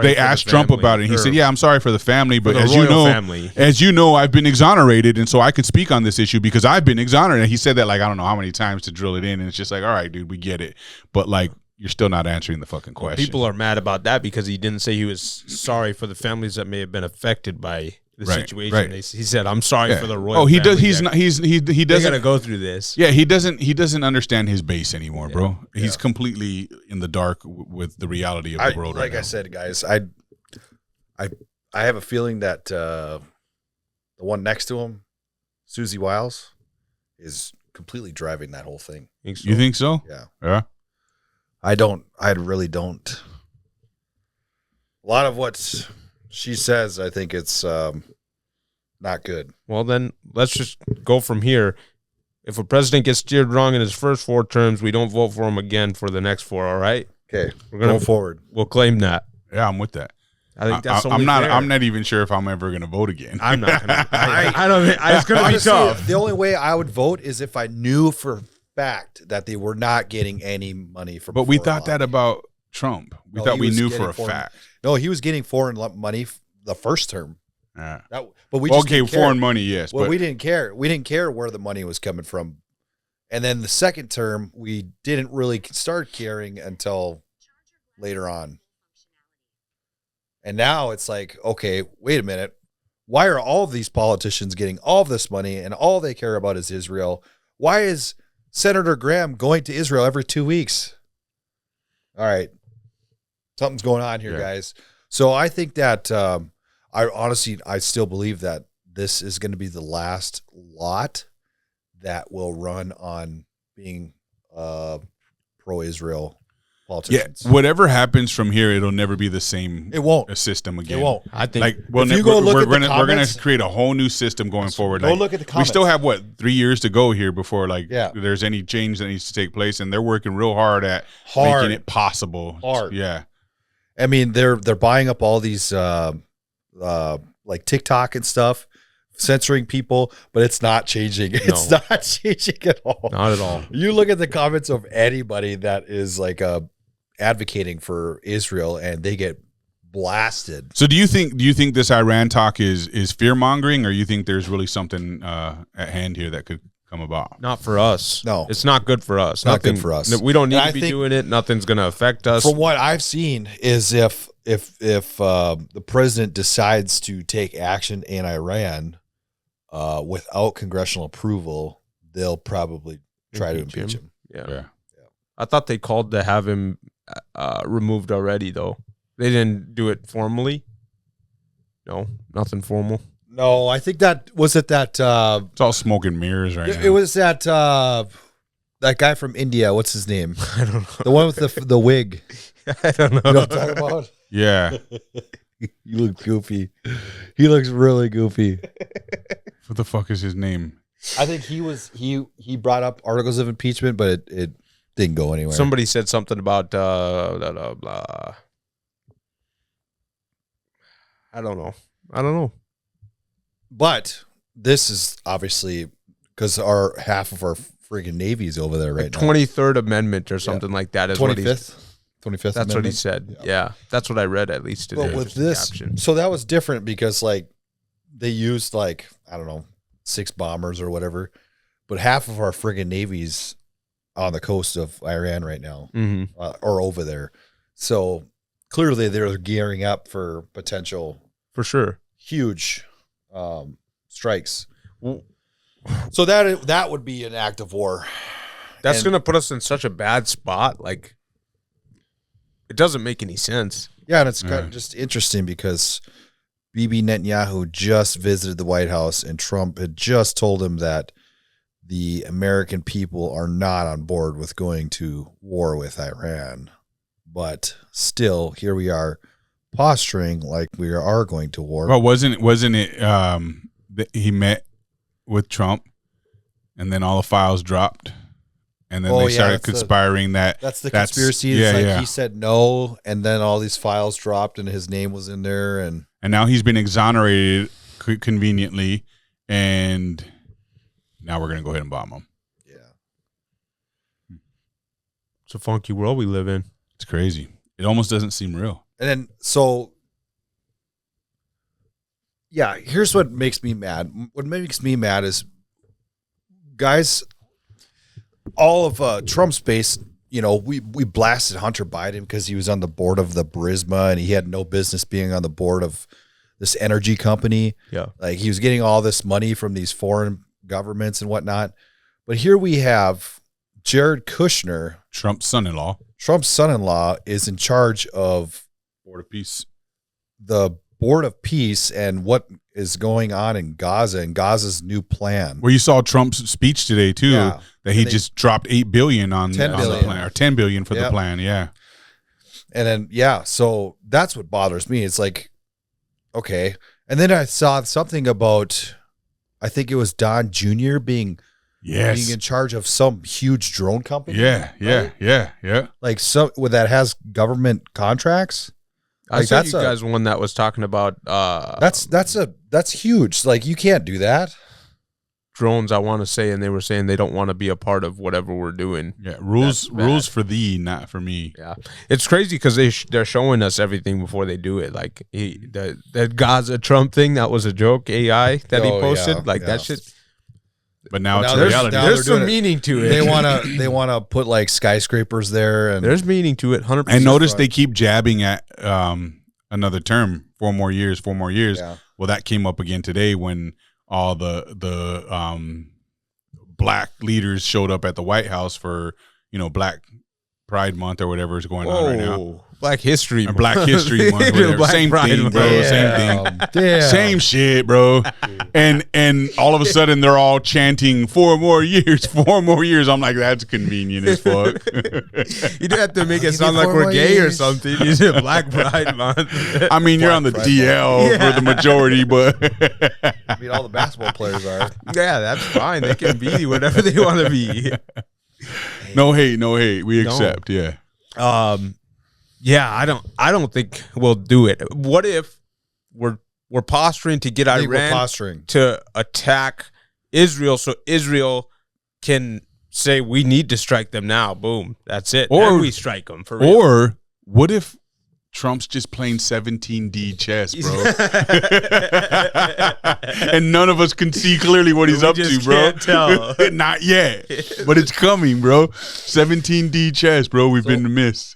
S3: they asked Trump about it, and he said, "Yeah, I'm sorry for the family, but as you know, I've been exonerated, and so I could speak on this issue because I've been exonerated." And he said that like I don't know how many times to drill it in, and it's just like, all right, dude, we get it, but like you're still not answering the fucking question.
S1: People are mad about that because he didn't say he was sorry for the families that may have been affected by the situation.
S3: Right.
S1: He said, "I'm sorry for the royal."
S3: Oh, he
S1: family.
S3: does. He doesn't.
S1: They gotta go through this.
S3: Yeah, he doesn't understand his base anymore, bro. He's completely in the dark with the reality of the world.
S2: Like I said, guys, I have a feeling that the one next to him, Susie Wiles, is completely driving that whole thing.
S3: You think so?
S2: Yeah.
S3: Yeah.
S2: I really don't. A lot of what she says, I think it's not good.
S1: Well, then let's just go from here. If a president gets steered wrong in his first 4 terms, we don't vote for him again for the next 4. All right?
S2: Okay, we're gonna go forward.
S1: We'll claim that.
S3: Yeah, I'm with that.
S1: I think that's
S3: I'm not.
S1: fair.
S3: I'm not even sure if I'm ever going to vote again.
S1: I'm not. I don't. It's going to be tough.
S2: The only way I would vote is if I knew for a fact that they were not getting any money from.
S3: But we thought that about Trump. We thought we knew for a fact.
S2: No, he was getting foreign money the first term.
S3: Yeah.
S2: But we just didn't care.
S3: Foreign money, yes.
S2: Well, we didn't care. We didn't care where the money was coming from. And then the second term, we didn't really start caring until later on. And now it's like, okay, wait a minute. Why are all of these politicians getting all of this money and all they care about is Israel? Why is Senator Graham going to Israel every 2 weeks? All right. Something's going on here, guys. So I think that I still believe that this is going to be the last lot that will run on being pro-Israel politicians.
S3: Yeah, whatever happens from here, it'll never be the same.
S2: It won't.
S3: System again.
S2: It won't.
S1: I think.
S3: Like, we're going to create a whole new system going forward.
S2: Go look at the comments.
S3: We still have 3 years to go here before there's any change that needs to take place, and they're working real hard at making it possible. Yeah.
S2: I mean, they're buying up all these like TikTok and stuff, censoring people, but it's not changing. It's not changing at all.
S1: Not at all.
S2: You look at the comments of anybody that is like advocating for Israel, and they get blasted.
S3: So do you think this Iran talk is fear mongering, or you think there's really something at hand here that could come about?
S1: Not for us.
S2: No,
S1: it's not good for us.
S2: Not good for us.
S1: We don't need to be doing it. Nothing's going to affect us.
S2: From what I've seen is if the president decides to take action in Iran without congressional approval, they'll probably try to impeach him.
S1: Yeah. I thought they called to have him removed already, though. They didn't do it formally. No, nothing formal.
S2: No, I think that was it. That
S3: it's all smoke and mirrors right now.
S2: It was that that guy from India. What's his name?
S1: I don't know.
S2: The one with the wig.
S1: I don't know.
S2: You know what I'm talking about?
S3: Yeah.
S2: You look goofy. He looks really goofy.
S3: What the fuck is his name?
S2: I think he brought up articles of impeachment, but it didn't go anywhere.
S1: Somebody said something about blah, blah, blah. I don't know.
S2: But this is obviously because half of our friggin' Navy's over there right now.
S1: 23rd Amendment or something like that is
S2: 25th. 25th.
S1: That's
S2: Amendment?
S1: what he said. Yeah, that's what I read at least today.
S2: But with this, so that was different because like they used like, I don't know, 6 bombers or whatever, but half of our friggin' Navy's on the coast of Iran right now, or over there. So clearly they're gearing up for potential,
S1: for sure,
S2: huge strikes. So that would be an act of war.
S1: That's going to put us in such a bad spot. Like, it doesn't make any sense.
S2: Yeah, and it's kind of just interesting because Bibi Netanyahu just visited the White House, and Trump had just told him that the American people are not on board with going to war with Iran. But still, here we are posturing like we are going to war.
S3: Well, wasn't it that he met with Trump and then all the files dropped? And then they started conspiring
S2: that's the conspiracy. It's he said no, and then all these files dropped, and his name was in there, and
S3: now he's been exonerated conveniently, and now we're gonna go ahead and bomb him.
S2: Yeah,
S1: it's a funky world we live in.
S3: It's crazy. It almost doesn't seem real.
S2: And then here's what makes me mad. What makes me mad is, guys, all of Trump's base, we blasted Hunter Biden because he was on the board of the Burisma and he had no business being on the board of this energy company.
S1: Yeah.
S2: Like, he was getting all this money from these foreign governments and whatnot. But here we have Jared Kushner,
S3: Trump's son-in-law.
S2: Trump's son-in-law is in charge of
S3: Board of Peace.
S2: The Board of Peace and what is going on in Gaza and Gaza's new plan.
S3: Well, you saw Trump's speech today too, that he just dropped $8 billion on the plan, or $10 billion for the plan. Yeah.
S2: And then, so that's what bothers me. It's like, okay. And then I saw something about, I think it was Don Jr. being in charge of some huge drone company.
S3: Yeah.
S2: Like, that has government contracts.
S1: I saw you guys one that was talking about
S2: that's huge. Like, you can't do that.
S1: Drones, I want to say, and they were saying they don't want to be a part of whatever we're doing.
S3: Yeah, rules for thee, not for me.
S1: Yeah, it's crazy because they're showing us everything before they do it. Like the Gaza Trump thing, that was a joke. AI that he posted, that shit.
S3: But now it's reality.
S1: There's some meaning to it.
S2: They wanna put like skyscrapers there, and
S1: there's meaning to it. 100%.
S3: And notice they keep jabbing at another term, 4 more years.
S2: Yeah.
S3: Well, that came up again today when all the black leaders showed up at the White House for Black Pride Month or whatever is going on right now.
S1: Black History
S3: Month. Black History Month. Same thing, bro.
S1: Yeah.
S3: Same thing. Damn. Same shit, bro. And all of a sudden they're all chanting 4 more years, 4 more years. I'm like, that's convenient as fuck.
S1: You do have to make it sound like we're gay or something. You said Black Pride Month.
S3: I mean, you're on the DL for the majority, but
S2: I mean, all the basketball players are.
S1: Yeah, that's fine. They can be whatever they want to be.
S3: No hate. We accept. Yeah.
S1: Yeah, I don't think we'll do it. What if we're posturing to get Iran to attack Israel so Israel can say we need to strike them now? Boom, that's it. Or and we strike them for real.
S3: Or what if Trump's just playing 17D chess, bro? And none of us can see clearly what he's up to, bro.
S1: Can't tell.
S3: Not yet, but it's coming, bro. 17D chess, bro. We've been missed.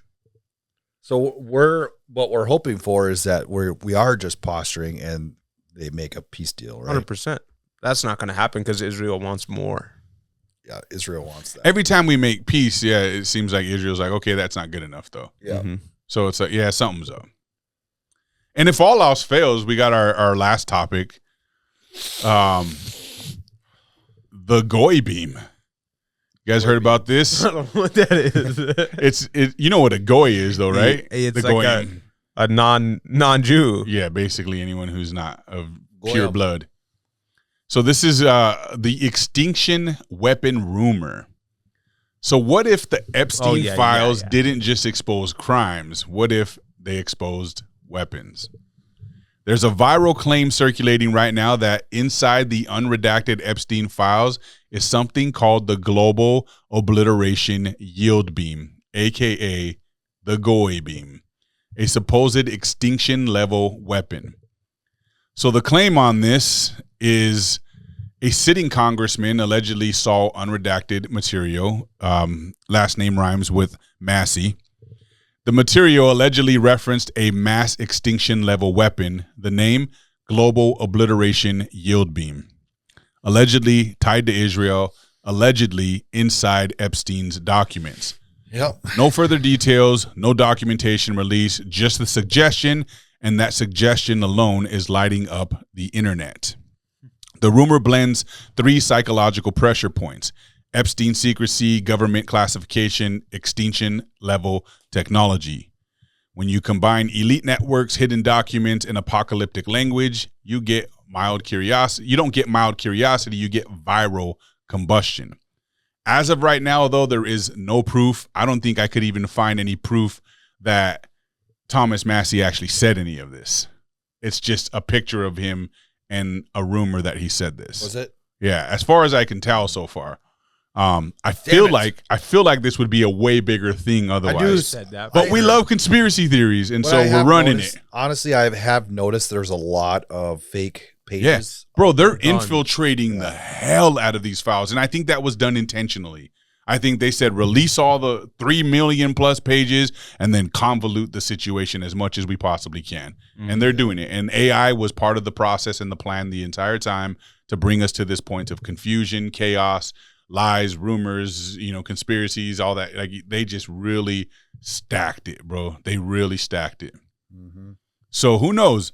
S2: So what we're hoping for is that we are just posturing and they make a peace deal, right?
S1: 100%. That's not going to happen because Israel wants more.
S2: Yeah, Israel wants that.
S3: Every time we make peace, it seems like Israel's like, okay, that's not good enough, though.
S2: Yeah.
S1: Mm-hmm.
S3: So it's like, something's up. And if all else fails, we got our last topic, the Goy beam. You guys heard about this?
S1: I don't know what that is.
S3: You know what a goy is, though, right?
S1: It's
S3: the
S1: like a non-Jew.
S3: Yeah, basically anyone who's not of pure blood. So this is the extinction weapon rumor. So what if the Epstein files didn't just expose crimes? What if they exposed weapons? There's a viral claim circulating right now that inside the unredacted Epstein files is something called the Global Obliteration Yield Beam, a.k.a. the GOY beam, a supposed extinction-level weapon. So the claim on this is a sitting congressman allegedly saw unredacted material, last name rhymes with Massey. The material allegedly referenced a mass extinction level weapon, the name Global Obliteration Yield Beam, allegedly tied to Israel, allegedly inside Epstein's documents.
S2: Yep.
S3: No further details, no documentation released, just the suggestion and that suggestion alone is lighting up the internet. The rumor blends 3 psychological pressure points: Epstein secrecy, government classification, extinction level technology. When you combine elite networks, hidden documents, and apocalyptic language, you get mild curiosity. You don't get mild curiosity, you get viral combustion. As of right now, though, there is no proof. I don't think I could even find any proof that Thomas Massie actually said any of this. It's just a picture of him and a rumor that he said this.
S2: Was it?
S3: Yeah, as far as I can tell so far. I feel like this would be a way bigger thing otherwise.
S1: Said that,
S3: but we love conspiracy theories, and so we're running it.
S2: Honestly, I have noticed there's a lot of fake pages.
S3: Yes, bro, they're infiltrating the hell out of these files, and I think that was done intentionally. I think they said release all the 3 million plus pages and then convolute the situation as much as we possibly can. And they're doing it. And AI was part of the process and the plan the entire time to bring us to this point of confusion, chaos, lies, rumors, conspiracies, all that. Like, they just really stacked it, bro. They really stacked it. So who knows?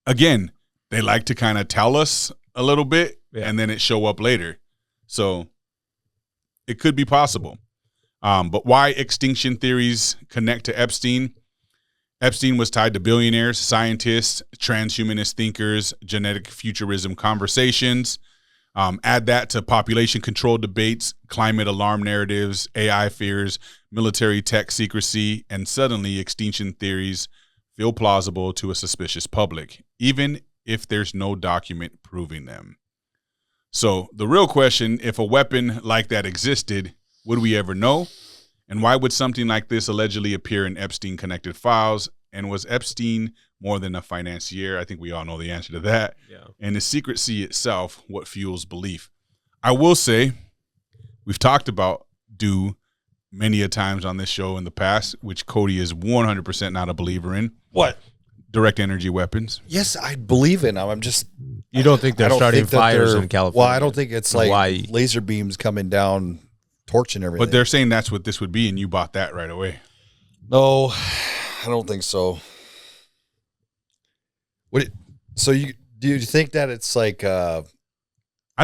S3: Again, they like to kind of tell us a little bit and then it show up later. So it could be possible. But why extinction theories connect to Epstein? Epstein was tied to billionaires, scientists, transhumanist thinkers, genetic futurism conversations. Add that to population control debates, climate alarm narratives, AI fears, military tech secrecy, and suddenly extinction theories feel plausible to a suspicious public, even if there's no document proving them. So the real question, if a weapon like that existed, would we ever know? And why would something like this allegedly appear in Epstein-connected files? And was Epstein more than a financier? I think we all know the answer to that. Yeah. And is secrecy itself what fuels belief? I will say, we've talked about Dew many a times on this show in the past, which Cody is 100% not a believer in.
S2: What?
S3: Direct energy weapons.
S2: Yes, I believe in them. I'm just...
S1: You don't think they're starting fires in California?
S2: Well, I don't think it's like laser beams coming down, torching everything.
S3: But they're saying that's what this would be, and you bought that right away.
S2: No, I don't think so. Do you think that it's like?
S3: I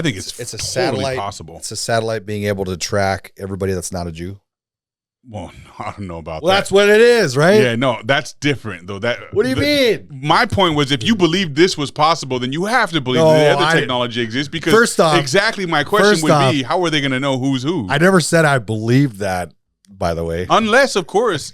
S3: think it's a totally
S2: satellite.
S3: Possible.
S2: It's a satellite being able to track everybody that's not a Jew.
S3: Well, I don't know about that.
S2: Well, that's what it is, right?
S3: Yeah, no, that's different though.
S2: What do you mean?
S3: My point was, if you believe this was possible, then you have to believe that the other technology exists. Because
S2: first off,
S3: exactly my question would be, how are they going to know who's who?
S2: I never said I believed that. By the way,
S3: unless of course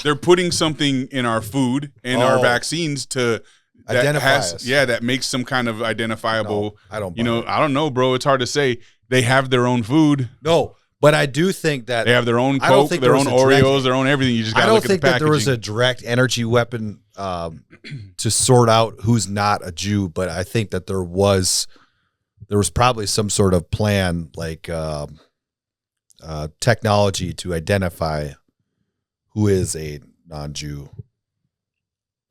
S3: they're putting something in our food and our vaccines to
S2: identify us.
S3: Yeah, that makes some kind of identifiable.
S2: No, I don't.
S3: I don't know, bro. It's hard to say. They have their own food.
S2: No. But I do think that
S3: they have their own Coke, their own Oreos, their own everything. You just got to look at the packaging. I don't think that there was
S2: a direct energy weapon to sort out who's not a Jew, but I think that there was probably some sort of plan, like technology to identify who is a non-Jew.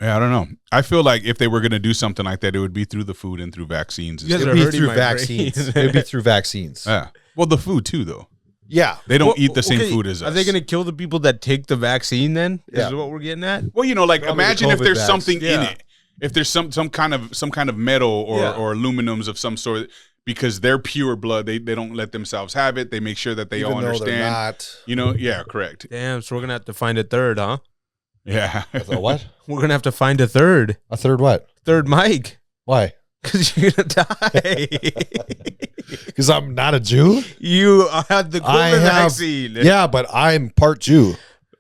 S3: Yeah, I don't know. I feel like if they were going to do something like that, it would be through the food and through vaccines.
S2: It would be through vaccines. It would be through vaccines.
S3: Yeah. Well, the food too, though.
S2: Yeah.
S3: They don't eat the same food as us.
S1: Are they going to kill the people that take the vaccine then?
S2: Yeah.
S1: Is what we're getting at?
S3: Well, like imagine if there's something in it. If there's some kind of metal or aluminums of some sort, because they're pure blood, they don't let themselves have it. They make sure that they all understand. They're not. Yeah, correct.
S1: Damn, so we're going to have to find a third, huh?
S3: Yeah.
S2: What?
S1: We're going to have to find a third.
S2: A third what?
S1: Third mic.
S2: Why?
S1: Because you're going to die.
S2: Because I'm not a Jew?
S1: You had the COVID vaccine.
S2: Yeah, but I'm part Jew.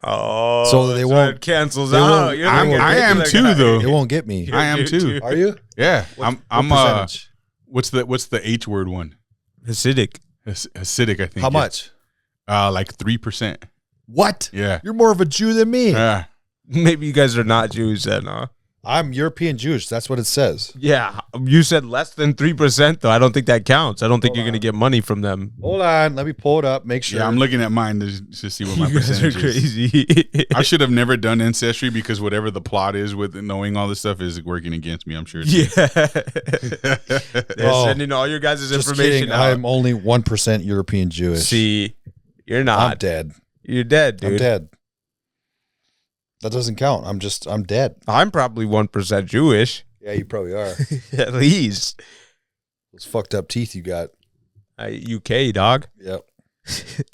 S1: Oh,
S2: so they won't.
S1: It cancels out.
S3: I am too, though.
S2: It won't get me.
S3: I am too.
S2: Are you?
S3: Yeah. I'm what's the H word one?
S1: Hasidic.
S3: Hasidic, I think.
S2: How much?
S3: Like 3%.
S2: What?
S3: Yeah.
S2: You're more of a Jew than me.
S3: Yeah.
S1: Maybe you guys are not Jews then, huh?
S2: I'm European Jewish. That's what it says.
S1: Yeah. You said less than 3%, though. I don't think that counts. I don't think you're going to get money from them.
S2: Hold on. Let me pull it up. Make sure.
S3: Yeah, I'm looking at mine to see what my percentage is.
S1: Crazy.
S3: I should have never done Ancestry because whatever the plot is with knowing all this stuff is working against me, I'm sure.
S1: Yeah. They're sending all your guys' information out.
S2: I'm only 1% European Jewish.
S1: See, you're not.
S2: I'm dead.
S1: You're dead, dude.
S2: I'm dead. That doesn't count. I'm dead.
S1: I'm probably 1% Jewish.
S2: Yeah, you probably are.
S1: At least.
S2: Those fucked up teeth you got.
S1: UK, dog.
S2: Yep.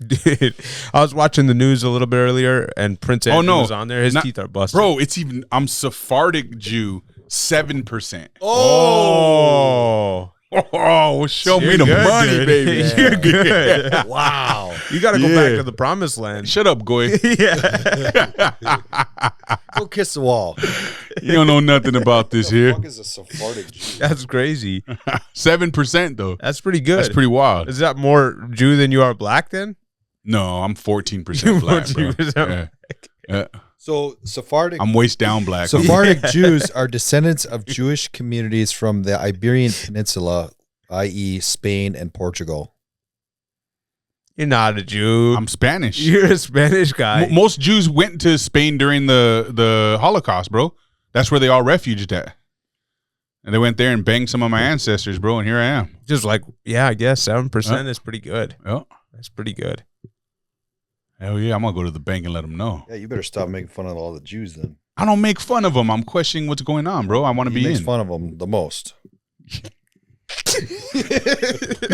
S1: Dude, I was watching the news a little bit earlier, and Prince Andrew was on there. His teeth are busted.
S3: Bro, I'm Sephardic Jew, 7%.
S1: Oh.
S3: Show me the money,
S1: dude.
S3: baby.
S1: Yeah. You're good.
S2: Yeah. Wow.
S1: You got to go back to the promised land.
S3: Shut up, Goy.
S2: Go kiss the wall.
S3: You don't know nothing about this here.
S2: What is a Sephardic Jew?
S1: That's crazy.
S3: 7% though.
S1: That's pretty good.
S3: That's pretty wild.
S1: Is that more Jew than you are black then?
S3: No, I'm 14% black, bro.
S1: 14%
S3: Yeah.
S2: So Sephardic.
S3: I'm waist down black.
S2: Sephardic Jews are descendants of Jewish communities from the Iberian Peninsula, i.e., Spain and Portugal.
S1: You're not a Jew.
S3: I'm Spanish.
S1: You're a Spanish guy.
S3: Most Jews went to Spain during the Holocaust, bro. That's where they all refuged at. And they went there and banged some of my ancestors, bro, and here I am.
S1: Just like, yeah, I guess 7% is pretty good.
S3: Yeah.
S1: That's pretty good.
S3: Hell yeah, I'm going to go to the bank and let them know.
S2: Yeah, you better stop making fun of all the Jews then.
S3: I don't make fun of them. I'm questioning what's going on, bro. I want to be
S2: makes
S3: in.
S2: fun of them the most.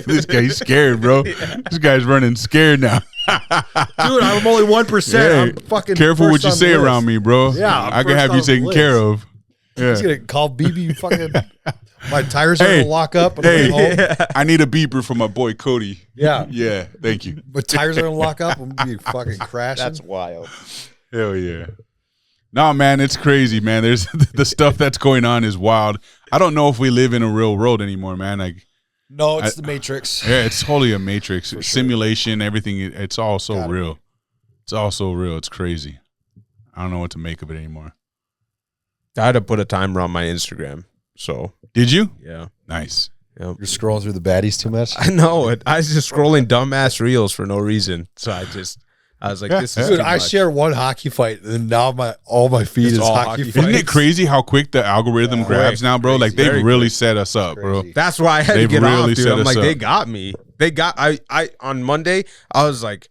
S3: This guy's scared, bro. This guy's running scared now.
S2: Dude, I'm only 1%.
S3: Yeah,
S2: I'm fucking
S3: careful what you
S2: first on
S3: say
S2: the list.
S3: around me, bro.
S2: Yeah,
S3: I can have you taken care of. Yeah.
S2: He's gonna call BB fucking. My tires are gonna lock up. And I'm home.
S3: I need a beeper for my boy Cody.
S2: Yeah,
S3: yeah. Thank you.
S2: My tires are gonna lock up and be fucking crashing.
S1: That's wild.
S3: Hell yeah. No, man, it's crazy, man. There's the stuff that's going on is wild. I don't know if we live in a real world anymore, man. Like,
S2: no, it's the Matrix.
S3: Yeah, it's totally a Matrix. Simulation, everything. It's all so real. It's all so real. It's crazy. I don't know what to make of it anymore.
S1: I had to put a timer on my Instagram. So
S3: did you?
S1: Yeah.
S3: Nice.
S1: Yep.
S2: You're scrolling through the baddies too much.
S1: I know it. I was just scrolling dumbass reels for no reason. So I was like, this is
S2: Dude,
S1: too
S2: I
S1: much.
S2: share one hockey fight, and now all my feed is
S1: all
S2: hockey
S1: hockey
S2: fights.
S3: Isn't it crazy how quick the algorithm grabs now, bro? Like they've really set us up, bro.
S1: That's why I had to
S3: They've
S1: get
S3: really
S1: off, dude.
S3: set
S1: I'm
S3: us
S1: like,
S3: up.
S1: they got me. They got I on Monday, I was like,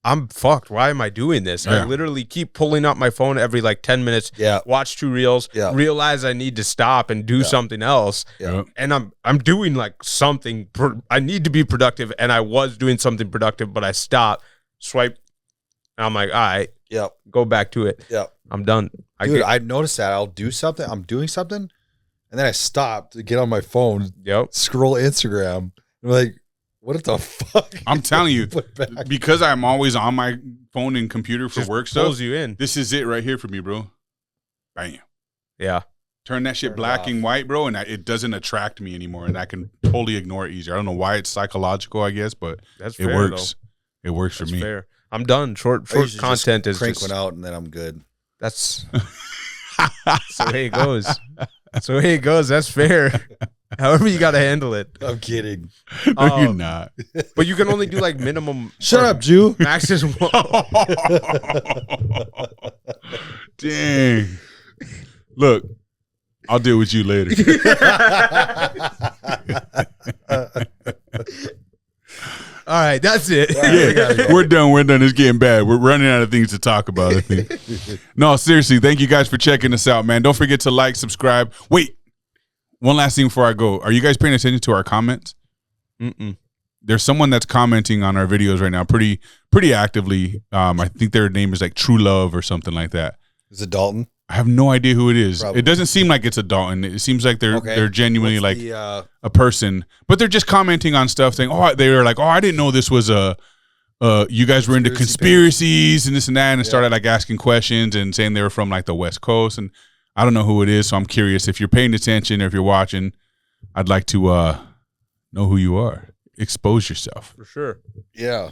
S1: I'm fucked. Why am I doing this?
S3: Yeah.
S1: I literally keep pulling up my phone every like 10 minutes, watch 2 reels, realize I need to stop and do something else.
S3: Yeah.
S1: And I'm doing like something. I need to be productive, and I was doing something productive, but I stopped, swipe, and I'm like, all right, go back to it.
S2: Yeah,
S1: I'm done.
S2: Dude, I noticed that I'll do something. I'm doing something, and then I stop to get on my phone. Scroll Instagram. I'm like, what the fuck?
S3: I'm telling you, because I'm always on my phone and computer for
S1: Just
S3: work stuff.
S1: pulls you in.
S3: This is it right here for me, bro. Bam.
S1: Yeah.
S3: Turn that shit black and white, bro, and it doesn't attract me anymore, and I can totally ignore it easier. I don't know why it's psychological, I guess, but
S1: That's
S3: it
S1: fair,
S3: works.
S1: though.
S3: It works for
S1: That's
S3: me.
S1: fair. I'm done. Short content is
S2: crank
S1: just,
S2: one out, and then I'm good.
S1: That's the way it goes. That's the way it goes. That's fair. However you got to handle it.
S2: I'm kidding.
S3: No, you're not.
S1: But you can only do like minimum.
S2: Shut up, Jew.
S1: Max is one.
S3: Dang. Look, I'll deal with you later.
S1: All right, that's it.
S3: Yeah, we're done. We're done. It's getting bad. We're running out of things to talk about, I think. No, seriously, thank you guys for checking us out, man. Don't forget to like, subscribe. Wait, one last thing before I go. Are you guys paying attention to our comments?
S1: Mm-mm.
S3: There's someone that's commenting on our videos right now pretty actively. I think their name is like True Love or something like that.
S2: Is it Dalton?
S3: I have no idea who it is.
S2: Probably.
S3: It doesn't seem like it's a Dalton. It seems like they're genuinely
S2: What's
S3: like
S2: the,
S3: a person, but they're just commenting on stuff saying, "Oh, they were like, oh, I didn't know this was you guys were into conspiracies and this and that," and started like asking questions and saying they were from like the West Coast, and I don't know who it is, so I'm curious if you're paying attention or if you're watching. I'd like to know who you are. Expose yourself.
S1: For sure.
S2: Yeah.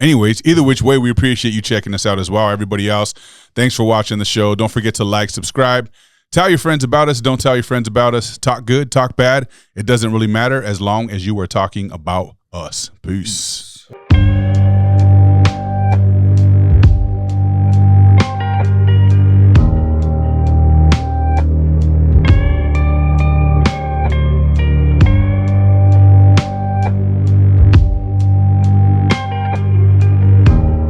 S3: Anyways, either which way, we appreciate you checking us out as well. Everybody else, thanks for watching the show. Don't forget to like, subscribe, tell your friends about us. Don't tell your friends about us. Talk good, talk bad. It doesn't really matter as long as you are talking about us. Peace.